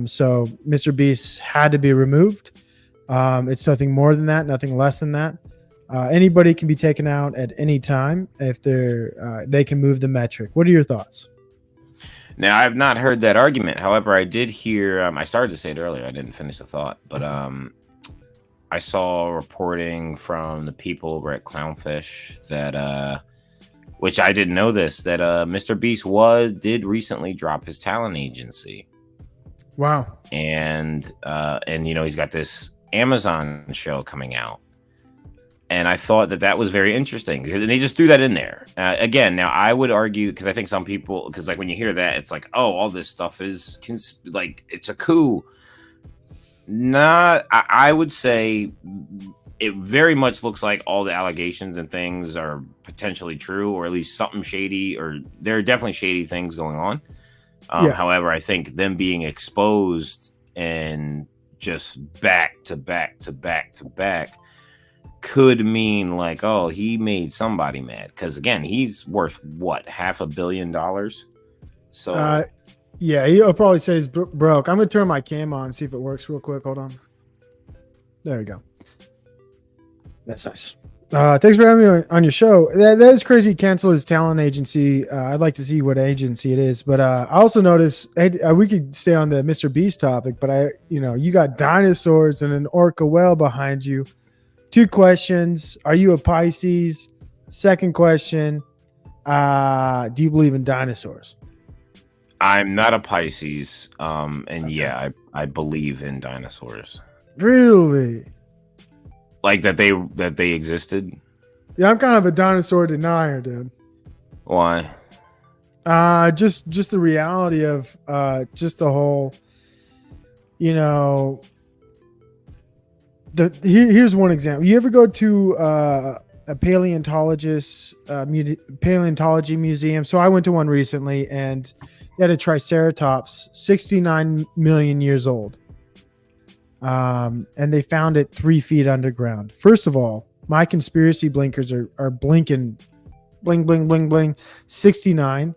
So Mr. Beast had to be removed. It's nothing more than that, nothing less than that. Anybody can be taken out at any time if they can move the metric. What are your thoughts? Now, I've not heard that argument. However, I did hear. I started to say it earlier. I didn't finish the thought, but I saw reporting from the people over at Clownfish that, which I didn't know this, that Mr. Beast did recently drop his talent agency. Wow. And he's got this Amazon show coming out. And I thought that was very interesting. And they just threw that in there. Again, now I would argue, because I think some people, because like when you hear that, it's like, oh, all this stuff is like, it's a coup. I would say it very much looks like all the allegations and things are potentially true, or at least something shady, or there are definitely shady things going on. However, I think them being exposed and just back to back to back to back could mean like, oh, he made somebody mad. Because again, he's worth what, $500 million? So yeah, he'll probably say he's broke. I'm gonna turn my cam on and see if it works real quick. Hold on. There we go. That's nice. Thanks for having me on your show. That is crazy. Cancel his talent agency. I'd like to see what agency it is. But I also noticed we could stay on the Mr. Beast topic. But you got dinosaurs and an orca whale behind you. 2 questions. Are you a Pisces? Second question. Do you believe in dinosaurs? I'm not a Pisces. And yeah, I believe in dinosaurs. Really? Like that they existed. Yeah, I'm kind of a dinosaur denier, dude. Why? Just the reality of just the whole, here's one example. You ever go to a paleontology museum? So I went to one recently, and they had a triceratops, 69 million years old. And they found it 3 feet underground. First of all, my conspiracy blinkers are blinking, bling, bling, bling, bling. 69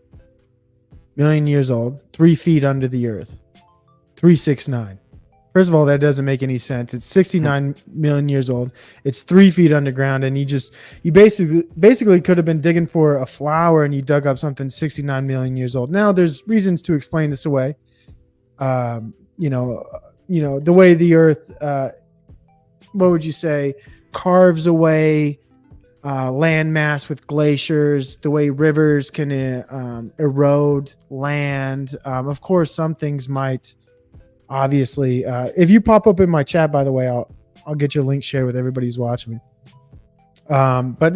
million years old, 3 feet under the earth, 369. First of all, that doesn't make any sense. It's 69 million years old. It's 3 feet underground, and you basically could have been digging for a flower, and you dug up something 69 million years old. Now, there's reasons to explain this away. The way the earth, what would you say, carves away land mass with glaciers, the way rivers can erode land. Of course, some things might, obviously, if you pop up in my chat, by the way, I'll get your link shared with everybody who's watching me. But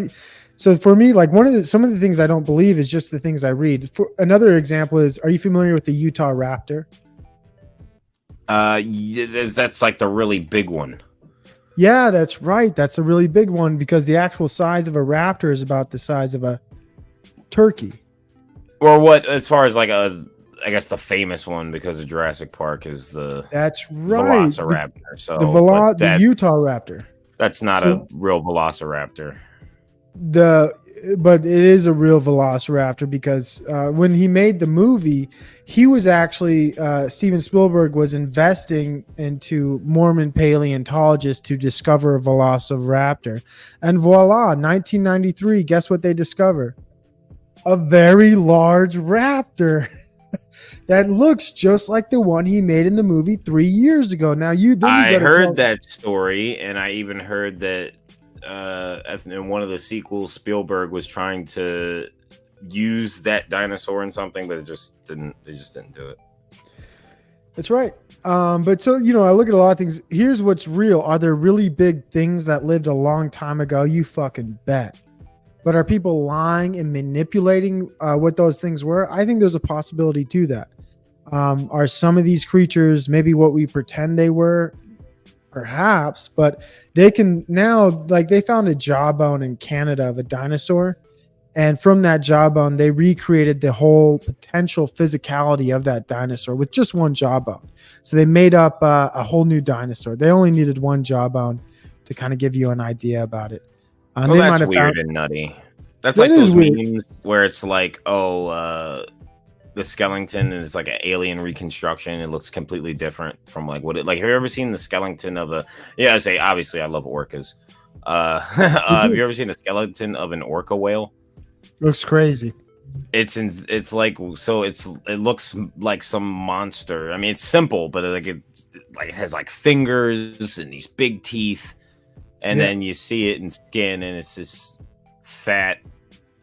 so for me, like some of the things I don't believe is just the things I read. For another example is, are you familiar with the Utah raptor? That's like the really big one. Yeah, that's right. That's a really big one, because the actual size of a raptor is about the size of a turkey. Or what, as far as like I guess the famous one because of Jurassic Park is that's right, Velociraptor. The Utah raptor. That's not a real Velociraptor. But it is a real Velociraptor, because when he made the movie, he was actually Steven Spielberg was investing into Mormon paleontologists to discover a Velociraptor, and voila, 1993. Guess what they discover? A very large raptor that looks just like the one he made in the movie 3 years ago. Now I heard that story, and I even heard that. In one of the sequels, Spielberg was trying to use that dinosaur in something, but they just didn't do it. That's right. But so, I look at a lot of things. Here's what's real. Are there really big things that lived a long time ago? You fucking bet. But are people lying and manipulating what those things were? I think there's a possibility to that. Are some of these creatures maybe what we pretend they were? Perhaps, but they can now, like, they found a jawbone in Canada of a dinosaur, and from that jawbone they recreated the whole potential physicality of that dinosaur with just one jawbone. So they made up a whole new dinosaur. They only needed one jawbone to kind of give you an idea about it. Well, that's weird and nutty. That's like those memes where it's like, the skeleton is like an alien reconstruction. It looks completely different from like what it like. Have you ever seen the skeleton of a? Yeah, I say obviously I love orcas. Have you ever seen the skeleton of an orca whale? Looks crazy. It looks like some monster. I mean, it's simple, but it has like fingers and these big teeth, and then you see it in skin, and it's this fat,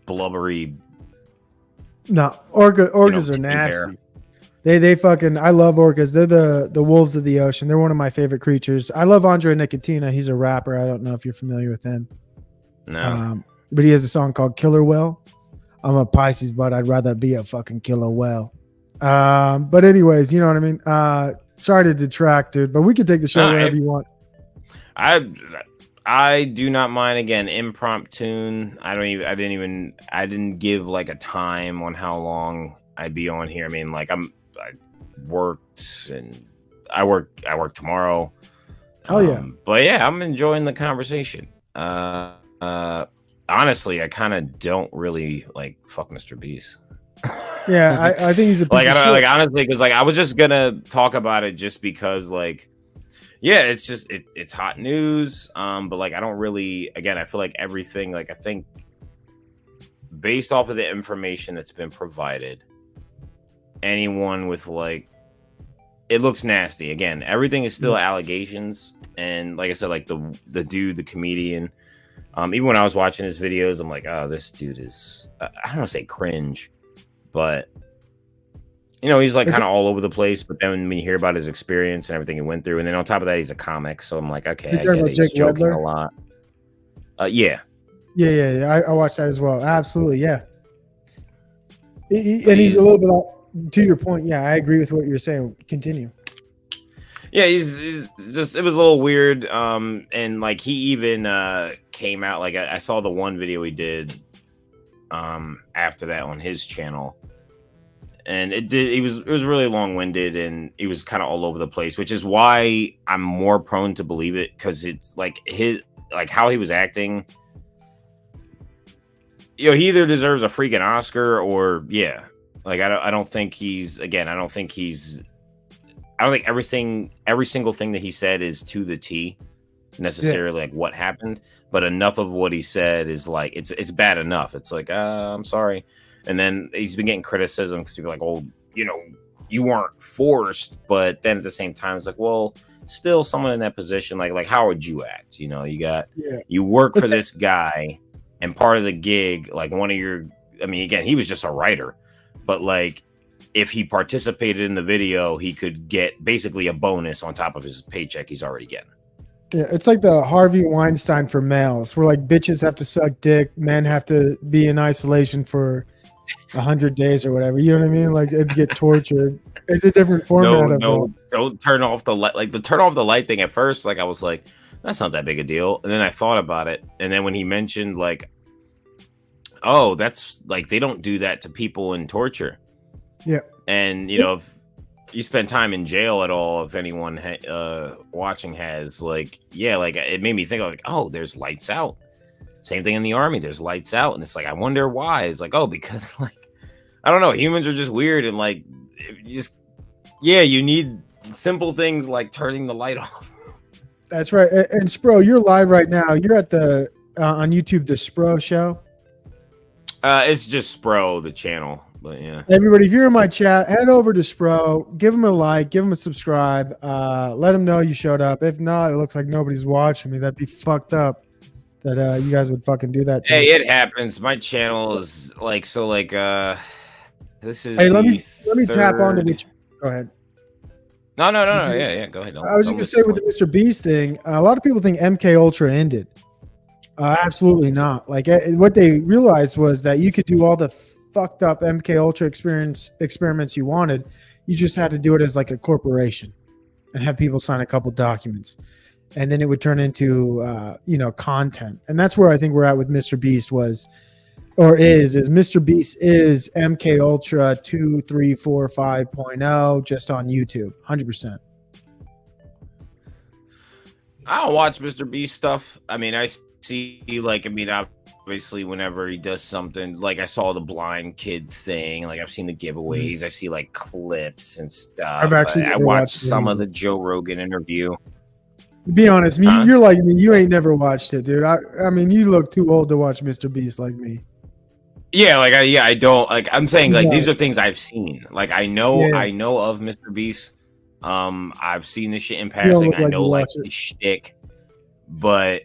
blubbery. No, orcas are nasty. They fucking, I love orcas. They're the wolves of the ocean. They're one of my favorite creatures. I love Andre Nicotina. He's a rapper. I don't know if you're familiar with him. No. But he has a song called Killer Whale. I'm a Pisces, but I'd rather be a fucking killer whale. But anyways, you know what I mean? Sorry to detract, dude, but we can take the show wherever you want. I do not mind. Again, impromptu. I didn't give like a time on how long I'd be on here. I mean, like I worked and I work tomorrow. Oh yeah. But yeah, I'm enjoying the conversation. Honestly, I kind of don't really like fuck Mr. Beast. Yeah, I think he's a piece like of shit. Like honestly, because like I was just gonna talk about it just because like Yeah, it's just it's hot news. But like I don't really, again, I feel like everything, like I think based off of the information that's been provided, anyone with like, it looks nasty. Again, everything is still allegations, and like I said, like the dude, the comedian, even when I was watching his videos, I'm like, oh, this dude is, I don't want to say cringe, but you know, he's like kind of all over the place. But then when you hear about his experience and everything he went through, and then on top of that, he's a comic, so I'm like, okay, I get it. He's joking a lot. Yeah. I watched that as well. Absolutely, yeah. And he's a little bit to your point. Yeah, I agree with what you're saying. Continue. Yeah, he's just, it was a little weird. And like he even came out, like I saw the one video he did after that on his channel. And it was really long-winded, and he was kind of all over the place, which is why I'm more prone to believe it, because it's like how he was acting. You know, he either deserves a freaking Oscar or like I don't think every single thing that he said is to the T necessarily like what happened, but enough of what he said is like it's bad enough. It's like I'm sorry. And then he's been getting criticism because people are like, oh, you know, you weren't forced. But then at the same time, it's like, well, still someone in that position, like how would you act? You know, you work for this guy, and part of the gig, like again, he was just a writer, but like if he participated in the video, he could get basically a bonus on top of his paycheck he's already getting. Yeah, it's like the Harvey Weinstein for males, where like bitches have to suck dick, men have to be in isolation for 100 days or whatever. You know what I mean? Like it'd get tortured. It's a different format. Don't turn off the light. Like the turn off the light thing at first, like I was like, that's not that big a deal. And then I thought about it, and then when he mentioned like, oh, that's like they don't do that to people in torture. Yeah, and you know, if you spend time in jail at all, if anyone watching has, like, yeah, like it made me think like, oh, there's lights out. Same thing in the army. There's lights out, and it's like I wonder why. It's like, oh, because like I don't know, humans are just weird, and like you need simple things like turning the light off. That's right. And Spro, you're live right now. You're at the on YouTube, the Spro Show. It's just Spro, the channel. But yeah, everybody, if you're in my chat, head over to Spro, give him a like, give him a subscribe, let him know you showed up. If not, it looks like nobody's watching me. That'd be fucked up that you guys would fucking do that to me. It happens. My channel is like, so like this is let me tap onto which. Go ahead. No. Yeah, go ahead. I was just gonna say with the Mr. Beast thing, a lot of people think MK Ultra ended. Absolutely not. Like what they realized was that you could do all the fucked up MK Ultra experiments you wanted. You just had to do it as like a corporation and have people sign a couple documents, and then it would turn into content. And that's where I think we're at with Mr. Beast is Mr. Beast is MK Ultra 2, 3, 4, 5.0 just on YouTube, 100%. I don't watch Mr. Beast stuff. I mean, I see obviously whenever he does something, like I saw the blind kid thing, like I've seen the giveaways, I see like clips and stuff. I watched some of the Joe Rogan interview. Be honest, you're like me. You ain't never watched it, dude. I mean, you look too old to watch Mr. Beast like me. Yeah, like I don't like. I'm saying like these are things I've seen. Like I know of Mr. Beast. I've seen this shit in passing. I know like the shtick, but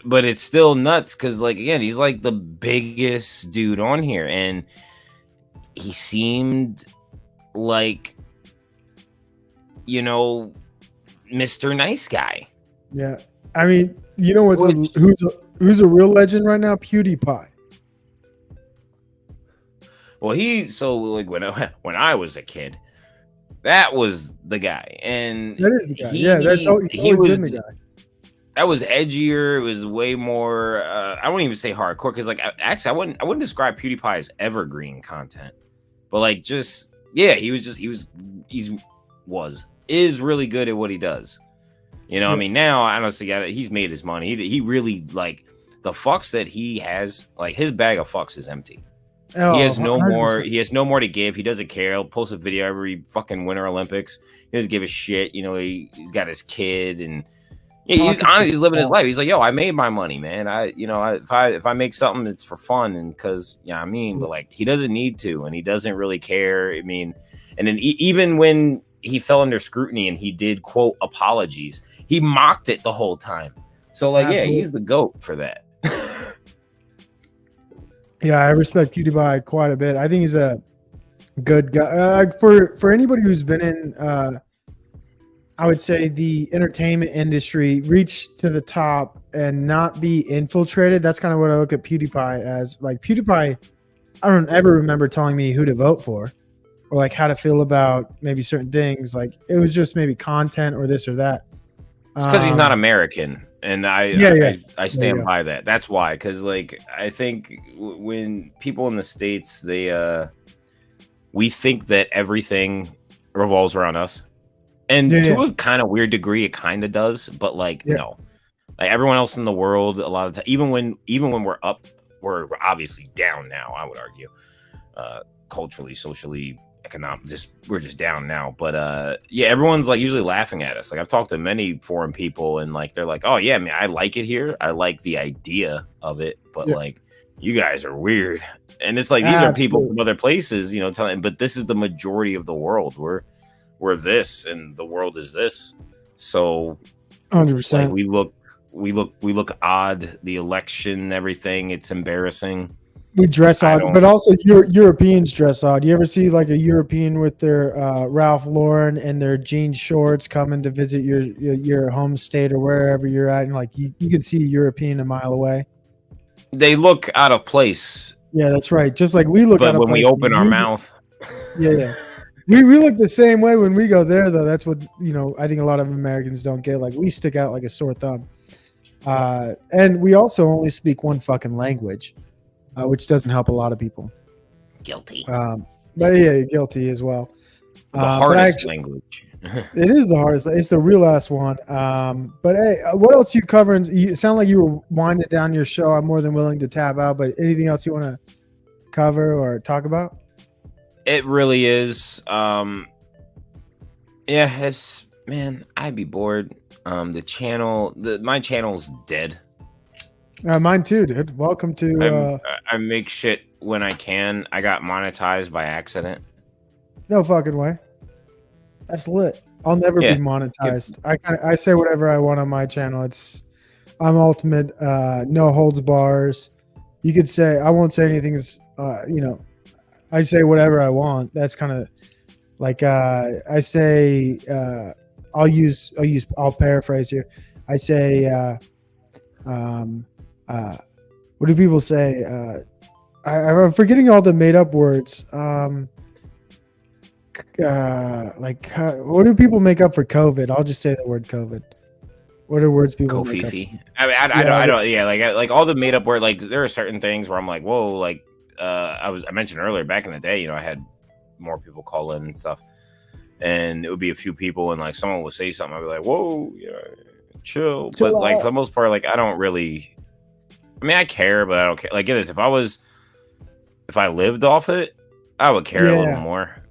it's still nuts because like again, he's like the biggest dude on here, and he seemed like, you know, Mr. Nice Guy. Yeah, I mean, you know who's a real legend right now? PewDiePie. Well, like when I was a kid, that was the guy, and that is the guy. He's always been the guy. That was edgier. It was way more. I wouldn't even say hardcore because, like, actually, I wouldn't describe PewDiePie as evergreen content, but like, is really good at what he does. You know, I mean, now honestly, he's made his money. He really like the fucks that he has. Like his bag of fucks is empty. Oh, He has no 100%. more. He has no more to give. He doesn't care. He'll post a video every fucking Winter Olympics. He doesn't give a shit. You know, he's got his kid, and yeah, he's Pockets honest. He's living his full. life. He's like, yo, I made my money, man. If I make something, it's for fun, and because I mean, but like he doesn't need to, and he doesn't really care. I mean, and then even when he fell under scrutiny and he did quote apologies, he mocked it the whole time. So like, Absolutely. yeah, he's the GOAT for that. Yeah, I respect PewDiePie quite a bit. I think he's a good guy. For anybody who's been in, I would say the entertainment industry, reach to the top and not be infiltrated. That's kind of what I look at PewDiePie as. Like PewDiePie, I don't ever remember telling me who to vote for, or like how to feel about maybe certain things. Like it was just maybe content or this or that. Because he's not American, and I stand by that. That's why. Because like I think when people in the States, we think that everything revolves around us, and to a kind of weird degree, it kind of does. But like no, like everyone else in the world, a lot of the time, even when we're up, we're obviously down now. I would argue, culturally, socially, we're just down now. But yeah, everyone's like usually laughing at us. Like I've talked to many foreign people, and like they're like, oh yeah, man, I like it here. I like the idea of it, but like you guys are weird. And it's like these are people from other places, you know, telling, but this is the majority of the world. We're this, and the world is this. So 100%. like we look odd. The election, everything, it's embarrassing. We dress odd, but also Europeans dress odd. You ever see like a European with their Ralph Lauren and their jean shorts coming to visit your home state or wherever you're at, and like you can see a European a mile away. They look out of place. Yeah, that's right. Just like we look. But when we open our mouth, yeah, we look the same way when we go there, though. That's what I think a lot of Americans don't get. Like we stick out like a sore thumb, and we also only speak one fucking language. Which doesn't help a lot of people. Guilty. But yeah, guilty as well. The hardest language. It is the hardest. It's the real ass one. But hey, what else you covering? You sound like you were winding down your show. I'm more than willing to tab out. But anything else you want to cover or talk about? It really is. Yeah, I'd be bored. My channel's dead. Mine too, dude. Welcome to. I make shit when I can. I got monetized by accident. No fucking way. That's lit. I'll never be monetized. I say whatever I want on my channel. I'm ultimate. No holds bars. You could say I won't say anything's. I say whatever I want. That's kind of like I say. I'll paraphrase here. I say. What do people say? I'm forgetting all the made up words. What do people make up for COVID? I'll just say the word COVID. What are words people make up? I don't. Yeah, like all the made up word. Like there are certain things where I'm like, whoa. Like I mentioned earlier, back in the day, I had more people call in and stuff, and it would be a few people, and like someone would say something, I'd be like, whoa, chill. But like for the most part, like I don't really. I mean, I care, but I don't care. Like, get this: if I lived off it, I would care a little more.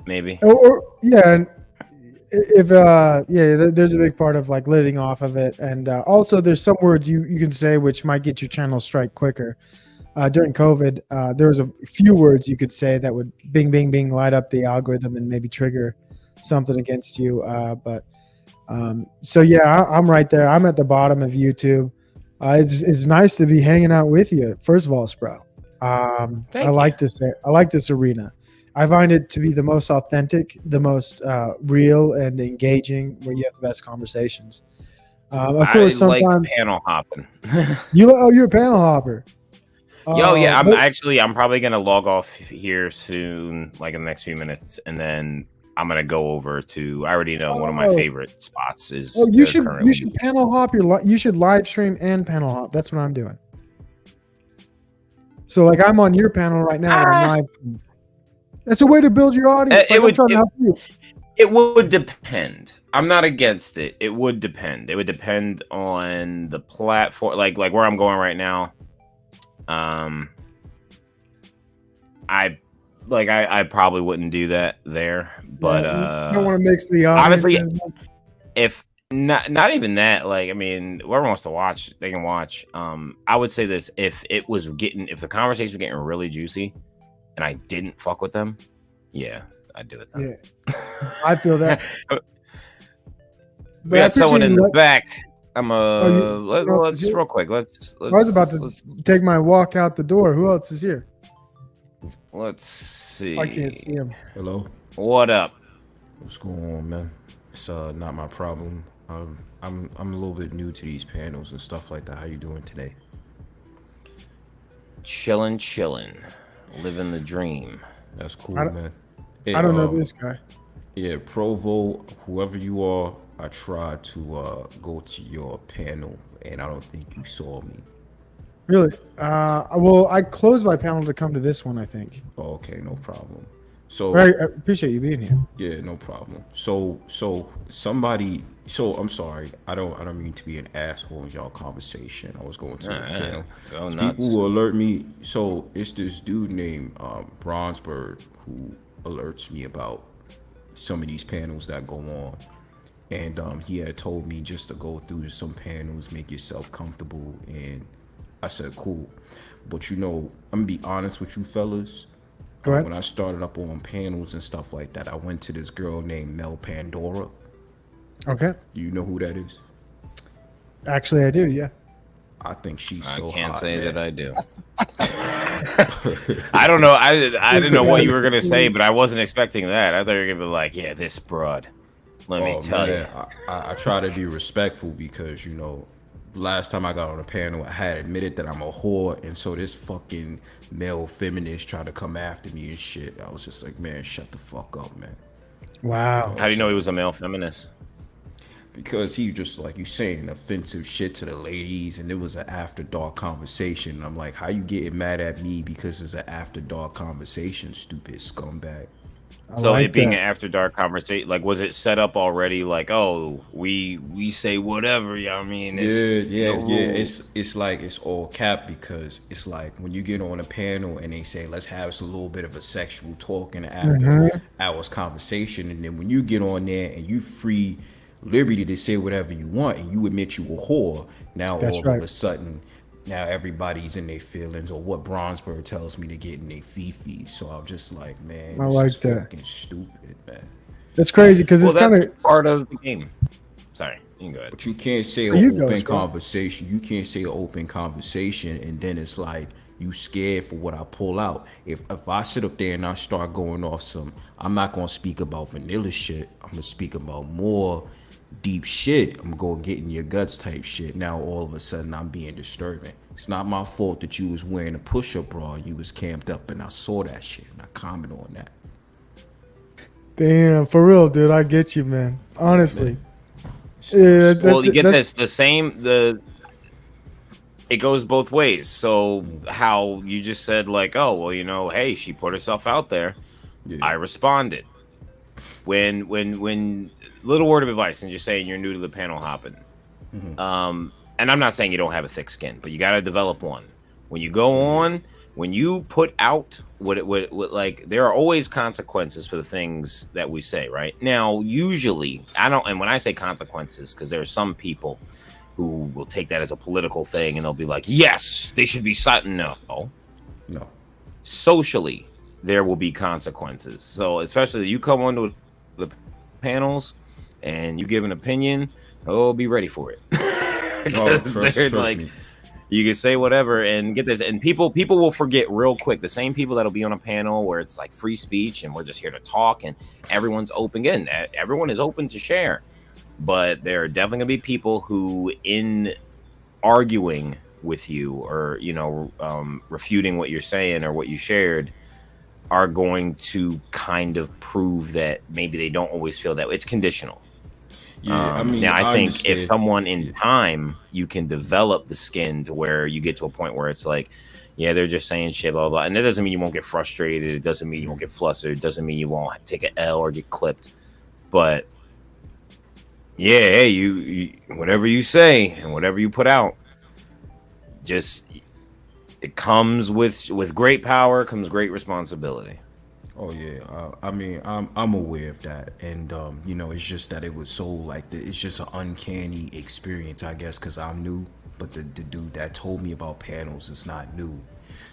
Maybe. And if there's a big part of like living off of it, and also there's some words you can say which might get your channel strike quicker. During COVID, there was a few words you could say that would bing, bing, bing, light up the algorithm and maybe trigger something against you. So yeah, I'm right there. I'm at the bottom of YouTube. It's nice to be hanging out with you. First of all, Spro. I like this arena. I find it to be the most authentic, the most real and engaging, where you have the best conversations. Of course, sometimes like panel hopping. You're a panel hopper. Yeah. I'm probably gonna log off here soon, like in the next few minutes, and then I'm gonna go over to. I already know one of my favorite spots is. Oh, you should panel hop you should live stream and panel hop. That's what I'm doing. So like I'm on your panel right now. I'm live. That's a way to build your audience. I'm trying to help you. It would depend. I'm not against it. It would depend. It would depend on the platform, like where I'm going right now. I probably wouldn't do that there, but you don't want to mix the audience. honestly, if not even that, like, I mean, whoever wants to watch, they can watch. I would say this: if the conversation was getting really juicy, and I didn't fuck with them, yeah, I'd do it then. Yeah, I feel that. We got someone in the back. let's real quick. Let's. I was about to take my walk out the door. Who else is here? Let's see. I can't see him. Hello. What up? What's going on, man? It's not my problem. I'm a little bit new to these panels and stuff like that. How you doing today? Chillin', living the dream. That's cool, man. Hey, I don't know this guy. Yeah, Provo, whoever you are, I tried to go to your panel, and I don't think you saw me. Really? Well, I closed my panel to come to this one, I think. Oh, okay, no problem. So I appreciate you being here. Yeah, no problem. So I'm sorry. I don't mean to be an asshole in y'all conversation. I was going to the panel. Go nuts. People will alert me. So it's this dude named Bronzeberg who alerts me about some of these panels that go on. And he had told me just to go through some panels, make yourself comfortable, and I said cool. But I'm gonna be honest with you fellas. When I started up on panels and stuff like that, I went to this girl named Mel Pandora. Okay. Do you know who that is? Actually, I do. Yeah. I think she's so hot. I can't say man. that I do. I don't know. I didn't know what you were gonna say, but I wasn't expecting that. I thought you were gonna be like, "Yeah, this broad." Let me tell you. I try to be respectful because last time I got on a panel, I had admitted that I'm a whore, and so this fucking male feminist tried to come after me and shit. I was just like, man, shut the fuck up, man. Wow. How do you know he was a male feminist? Because he just, like you saying, offensive shit to the ladies, and it was an after dark conversation. And I'm like, how you getting mad at me because it's an after dark conversation, stupid scumbag? So like it being an after dark conversation, like, was it set up already? Like, oh, we say whatever. Yeah, I mean, it's like it's all cap because it's like when you get on a panel and they say let's have a little bit of a sexual talk in the after hours conversation, and then when you get on there and you free liberty to say whatever you want and you admit you a whore, now of a sudden. Now everybody's in their feelings, or what Bronzeberg tells me to get in their fifi. So I'm just like, man, I like that. Fucking stupid, man. That's crazy because it's kind of part of the game. Sorry, you can go ahead. But you can't say an open conversation. You can't say an open conversation, and then it's like you scared for what I pull out. If I sit up there and I start going off I'm not gonna speak about vanilla shit. I'm gonna speak about more deep shit. I'm gonna get in your guts type shit. Now all of a sudden I'm being disturbing. It's not my fault that you was wearing a push-up bra. You was camped up and I saw that shit and I commented on that. Damn, for real, dude. I get you, man. Honestly. Well, you get this. It goes both ways. So how you just said, like, oh, well, hey, she put herself out there. Yeah. I responded. When little word of advice, and just saying you're new to the panel hopping. And I'm not saying you don't have a thick skin, but you got to develop one. When you go on, when you put out what like, there are always consequences for the things that we say, right? Now, usually, and when I say consequences, because there are some people who will take that as a political thing and they'll be like, yes, they should be cited. No. Socially, there will be consequences. So especially you come onto the panels and you give an opinion, be ready for it. Trust me. You can say whatever and get this, and people will forget real quick. The same people that'll be on a panel where it's like free speech and we're just here to talk and everyone's open. Again, everyone is open to share, but there are definitely gonna be people who, in arguing with you or refuting what you're saying or what you shared, are going to kind of prove that maybe they don't always feel that way. It's conditional. Yeah, now I think if someone in time, you can develop the skin to where you get to a point where it's like, yeah, they're just saying shit, blah, blah, blah. And that doesn't mean you won't get frustrated. It doesn't mean you won't get flustered. It doesn't mean you won't take an L or get clipped. But yeah, hey, you whatever you say and whatever you put out, just it comes with great power comes great responsibility. Oh yeah, I mean, I'm aware of that, and you know, it's just that it was so like it's just an uncanny experience, I guess, because I'm new. But the dude that told me about panels is not new,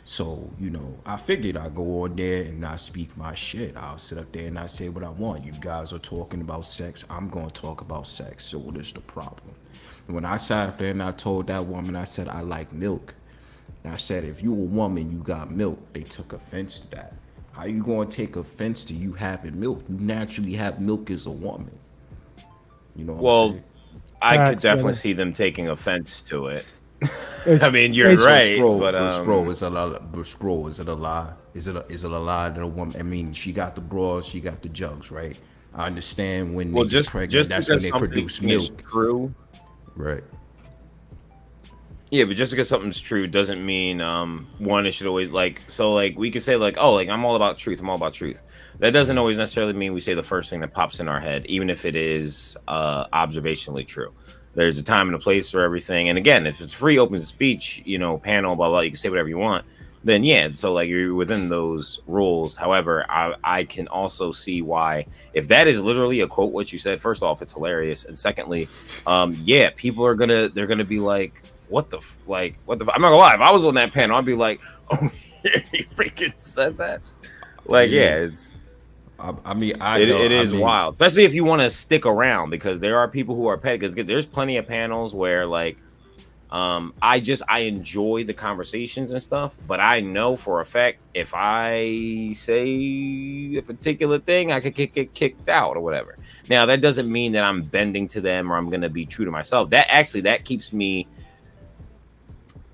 so you know, I figured I'd go on there and not speak my shit. I'll sit up there and I say what I want. You guys are talking about sex, I'm gonna talk about sex. So what is the problem? When I sat up there and I told that woman, I said I like milk, and I said if you a woman, you got milk. They took offense to that. How you gonna take offense to you having milk? You naturally have milk as a woman. You know what I'm Well, saying? I could Facts, definitely brother. see them taking offense to it. It's- I mean, you're it's- right, Scroll, but scroll is a scroll. Is it a lie? Is it a lie that a woman? I mean, she got the bras, she got the jugs, right? I understand when well, they get pregnant, that's when because they something produce is milk, true. right? Yeah, but just because something's true doesn't mean one, it should always like, so like we could say like, oh, like I'm all about truth, I'm all about truth. That doesn't always necessarily mean we say the first thing that pops in our head, even if it is observationally true. There's a time and a place for everything, and again, if it's free open speech, you know, panel, blah blah, you can say whatever you want. Then yeah, so like you're within those rules. However, I can also see why, if that is literally a quote what you said, first off, it's hilarious, and secondly, yeah, people are they're gonna be like, what the I'm not gonna lie, if I was on that panel, I'd be like, oh, he freaking said that. Like, yeah, it's I mean, it is I mean, wild, especially if you want to stick around, because there are people who are petty. Because there's plenty of panels where like, I enjoy the conversations and stuff, but I know for a fact if I say a particular thing, I could get kicked out or whatever. Now that doesn't mean that I'm bending to them or I'm gonna be true to myself. That keeps me.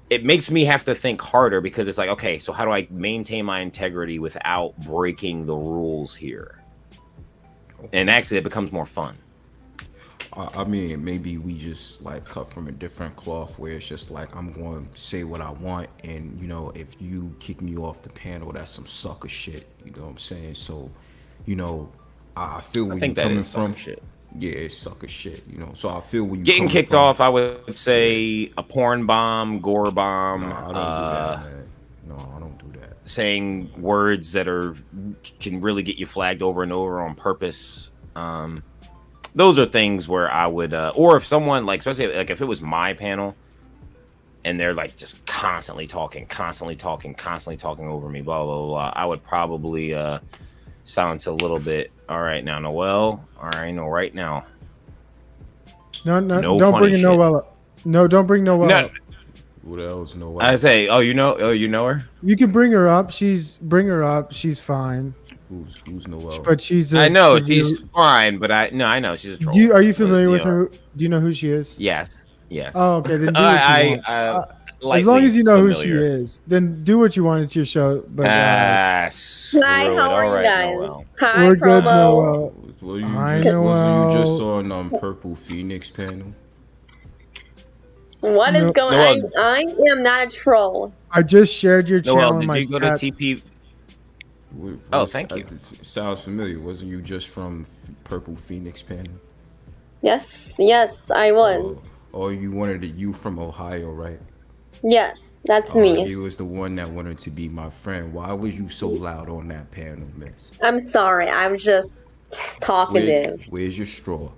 It makes me have to think harder, because it's like, okay, so how do I maintain my integrity without breaking the rules here? And actually, it becomes more fun. I mean, maybe we just like cut from a different cloth where it's just like I'm going to say what I want, and you know, if you kick me off the panel, that's some sucker shit. You know what I'm saying? So, you know, I feel where I you're think that coming is sucker from. shit. Yeah, it's sucker shit. You know, so I feel where you Getting coming kicked from. off, I would say a porn bomb, gore bomb, No, I don't do that, man. No, I don't do that. saying words that can really get you flagged over and over on purpose. Those are things where I would, or if someone like, especially like if it was my panel and they're like just constantly talking over me, blah blah blah, I would probably silence a little bit. All right now, Noel. All right, no, right now. No, No don't funny bring shit. Noel up. No, don't bring Noel No, up. What else? No. I say, you know her. You can bring her up. Bring her up. She's fine. Who's Noel? But she's. I know severe- she's fine, but I know she's a troll. Are you familiar But, with her? Do you know who she is? Yes. Oh, okay. Then do what you want. As long as you know who she is, then do what you want. It's your show. But Screw Hi, it. how are All you right, guys? Noel. Hi, we're good, promo. Noel. Wasn't you just on Purple Phoenix panel? What is No. going Noel. on? I am not a troll. I just shared your channel. Noel, in did my you go to chat. TP? Oh, thank you. It sounds familiar. Wasn't you just from Purple Phoenix panel? Yes, I was. Oh, you wanted you from Ohio, right? Yes, that's Oh, me. he was the one that wanted to be my friend. Why was you so loud on that panel, miss? I'm sorry. I'm just talkative. Where's your straw?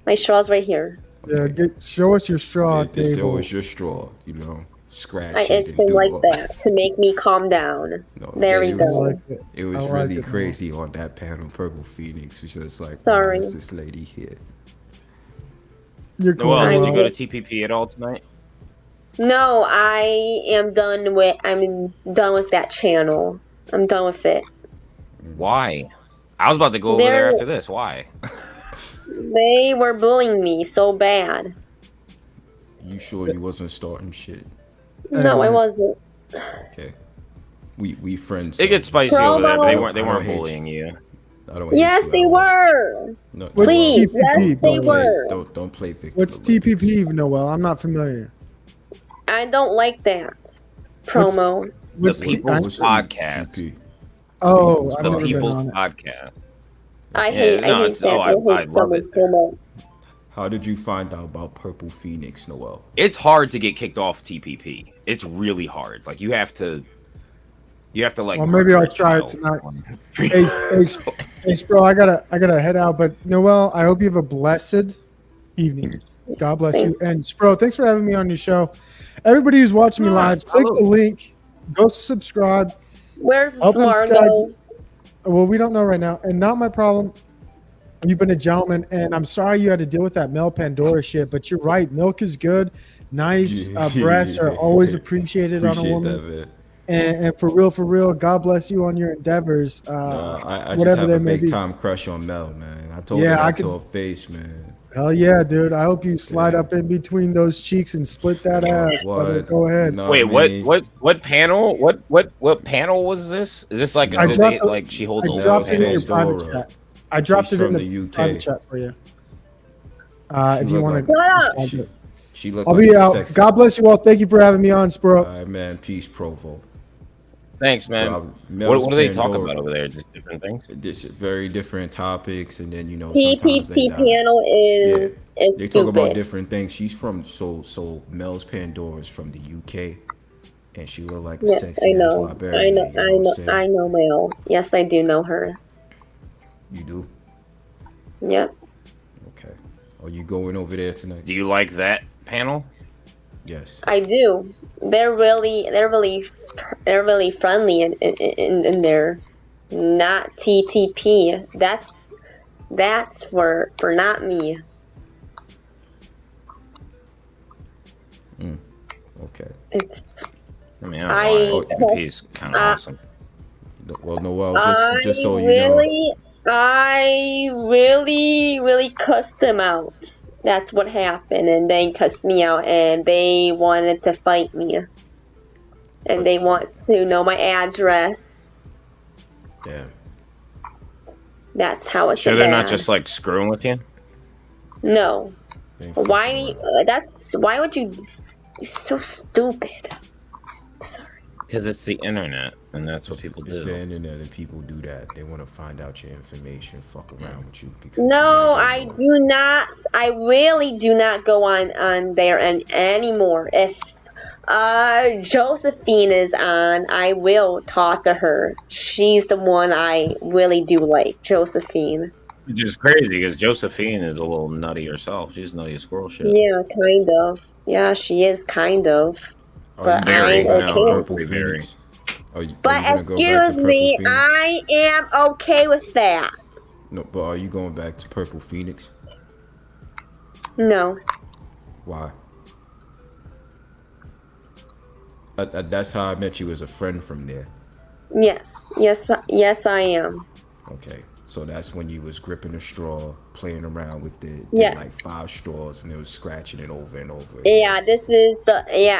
My straw's right here. Yeah, show us your straw It's table. always your straw, you know. Scratch I it. itch and do like all- that to make me calm down. No, There yeah, we it I go. like it. It was I like really it, crazy on that panel. Purple Phoenix was just like, Sorry. why is this lady here? You're cool. Noel, did you Noel. go to TPP at all tonight? No, I'm done with that channel. I'm done with it. Why? I was about to go over there after this. Why? They were bullying me so bad. You sure you wasn't starting shit? No, I wasn't. Okay. We friends. It gets spicy over there, but they weren't I don't hate bullying you. I don't hate Yes, you they at all. were. No, What's Please, TPP? yes, they Don't were. Don't play victim. What's Olympics. TPP, Noel? I'm not familiar. I don't like that promo. What's The People's What's Podcast. TPP? Oh, I've The never been People's on it. Podcast. I hate no, that. it's- oh, I hate I love someone it. promo. How did you find out about Purple Phoenix, Noel? It's hard to get kicked off TPP. It's really hard. Like you have to like. Well, maybe murder I'll a try it child. tonight. Hey, bro, I gotta head out. But Noel, I hope you have a blessed evening. God bless you. And Spro, thanks for having me on your show. Everybody who's watching me live, click the link, go subscribe. Where's Help us Smargo? Well, we don't know right now, and not my problem. You've been a gentleman, and I'm sorry you had to deal with that Mel Pandora shit. But you're right, milk is good. Nice breasts are always appreciated on a woman. That, man. And for real, God bless you on your endeavors. I just whatever have they a may big be. time crush on Mel, man. I told her that to her face, man. Hell yeah, dude! I hope you slide up in between those cheeks and split that ass, brother. Go ahead. No, Wait, man. what panel? What panel was this? Is this like like she holds? I dropped it in your Pandora. private chat. I dropped She's it in from the UK. private chat for you. If you want to, She looked I'll like be a out. sexy. God bless you all. Thank you for having me on, Spro. All right, man. Peace, Provo. Thanks, man. Mel's What do they talk Pandora. about over there? Just different things. Just very different topics, and then sometimes they PPT dive. panel is They talk about stupid. different things. She's from so Mel's Pandora is from the UK, and she looked like a Yes, sexy I ass know. librarian. I know. You know what I'm I saying? know Mel. Yes, I do know her. You do? Yep. Okay. Are you going over there tonight? Do you like that panel? Yes. I do. They're really friendly in there. Not TTP. That's for not me. Okay. It's I mean, TPP's kind of awesome. Well, Noel, just so you know. I really cussed them out. That's what happened, and they cussed me out, and they wanted to fight me, and they want to know my address. Damn. That's how it's. Sure, they're not just like screwing with you. No. They Why? Why would you? You're so stupid. Sorry. Because it's the internet, and that's what people It's do. the internet, and people do that. They want to find out your information, fuck around with you. Because No, I do not. I really do not go on there anymore. If Josephine is on, I will talk to her. She's the one I really do like, Josephine. Which is crazy because Josephine is a little nutty herself. She's nutty as squirrel shit. Yeah, kind of. Yeah, she is kind of. But Very, I'm no, okay. Purple very. Phoenix? Are you But gonna go back to excuse Purple me, Phoenix? I am okay with that. No, but are you going back to Purple Phoenix? No. Why? That's how I met you as a friend from there. Yes, I am. Okay, so that's when you was gripping a straw, playing around with it, Yes. like 5 straws, and it was scratching it over and over. Yeah,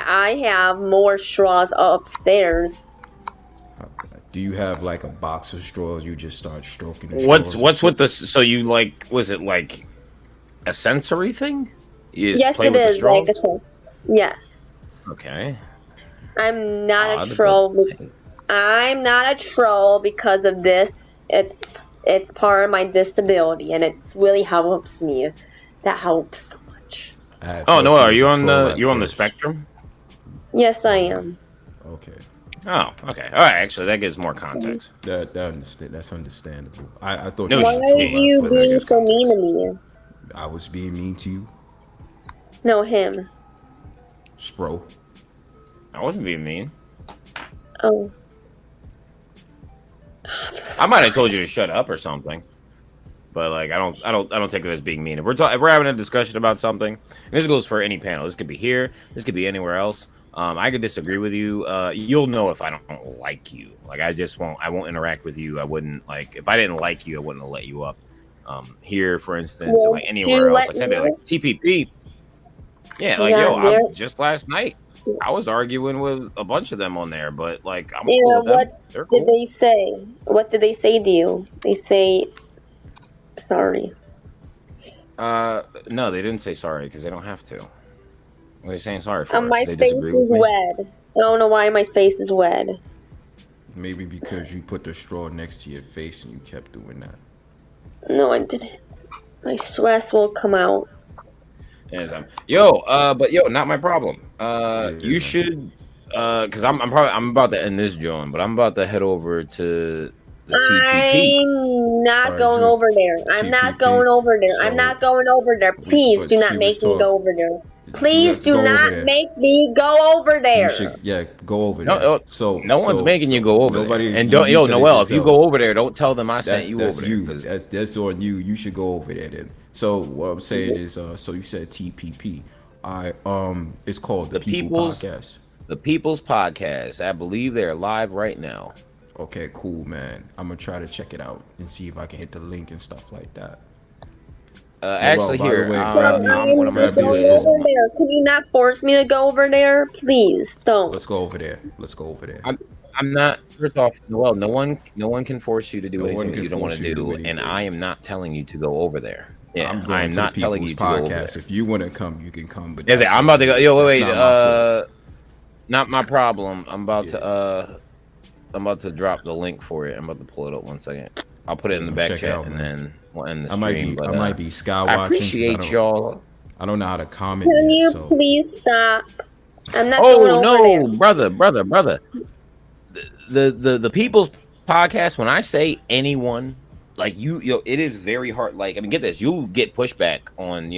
I have more straws upstairs. Do you have like a box of straws? You just start stroking the straws. What's with this? So you like? Was it like a sensory thing? You just Yes, play it with the is. straws? Yes. Okay. I'm not Odd, a troll. but- I'm not a troll because of this. It's part of my disability, and it's really helps me. That helps so much. Oh no, are you on the the spectrum? Yes, I am. Okay. Oh, okay. All right. Actually, that gives more context. That's understandable. I thought No, you Why was are trolling you at first. being so mean to me? I was being mean to you, No, him. Spro. I wasn't being mean. Oh. I might have told you to shut up or something, but like I don't take it as being mean. If we're having a discussion about something, and this goes for any panel. This could be here. This could be anywhere else. I could disagree with you. You'll know if I don't like you. Like I won't interact with you. I wouldn't like if I didn't like you. I wouldn't have let you up. Here, for instance, or like anywhere else, like say like TPP. Yeah, like just last night. I was arguing with a bunch of them on there, but like I'm cool with them. What They're did cool. they say? What did they say to you? They say sorry. No, they didn't say sorry because they don't have to. What are they saying sorry for? My They face disagree is with me? red. I don't know why my face is red. Maybe because you put the straw next to your face and you kept doing that. No, I didn't. My stress will come out. But not my problem. You man. should, because I'm about to end this joint, but I'm about to head over to the TPP. I'm not Alright, going sure. over there. I'm not TPP. going over there. I'm So, not going over there. Please but do she not was make me talk- go over there. You Please have to do go over not there. make me go over You there. should, go over No, there. So no one's making you go over nobody, there. And you said it Noel, if you yourself. go over there, don't tell them I sent That's you that's over there. you. 'Cause That's on you. You should go over there then. So what I'm saying is, so you said TPP. It's called the People Podcast. The People's Podcast. I believe they're live right now. Okay, cool, man. I'm gonna try to check it out and see if I can hit the link and stuff like that. Actually, by the here, way, So grab me- what I'm I'm gonna do going is over there. Can you not force me to go over there? Please don't. Let's go over there. I'm not. First off, Noel, no one can force you to do No one anything that can you don't want force to you to do, do and anything. I am not telling you to go over there. Yeah, I'm going I'm to not the telling People's you to go over there. Podcast. If you want to come, you can come. But Yes, I'm about to go. Yo, wait, that's not my fault. not my problem. I'm about to drop the link for it. I'm about to pull it up 1 second. I'll put it in the back Check it chat out, and man. then we'll end the I stream. might be sky I watching. 'cause appreciate y'all. I don't know how to comment Can yet, you so please stop? I'm not going Oh over no, there. brother. The People's Podcast. When I say anyone, like it is very hard. Like, I mean, get this, you'll get pushback on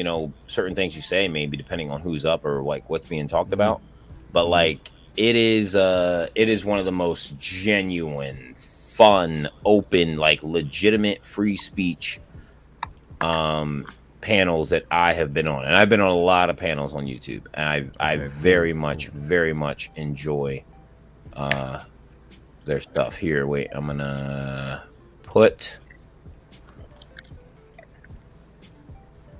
certain things you say, maybe depending on who's up or like what's being talked about. But like, it is one of the most genuine, fun, open, like legitimate free speech panels that I have been on, and I've been on a lot of panels on YouTube, and I very much enjoy their stuff. Here, wait, I'm gonna put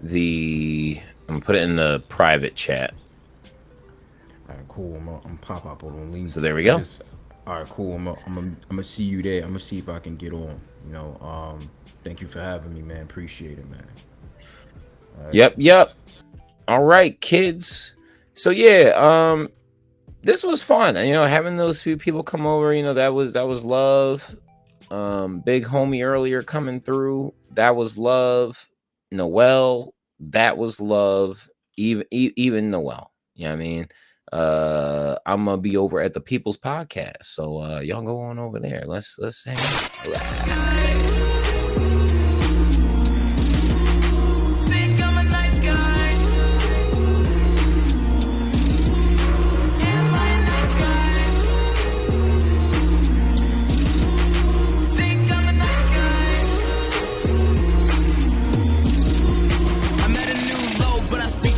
it in the private chat. all right, cool. I'm gonna pop up on link. So there we go. All right, cool. I'm gonna see you there. I'm gonna see if I can get on. Thank you for having me, man. Appreciate it, man. Right. Yep. All right, kids. So yeah, this was fun. And having those few people come over, that was love. Big homie earlier coming through, that was love. Noel, that was love. Even Noel. You know what I mean? I'm gonna be over at the People's Podcast. So y'all go on over there. Let's hang out. I'm at a new low, but I speak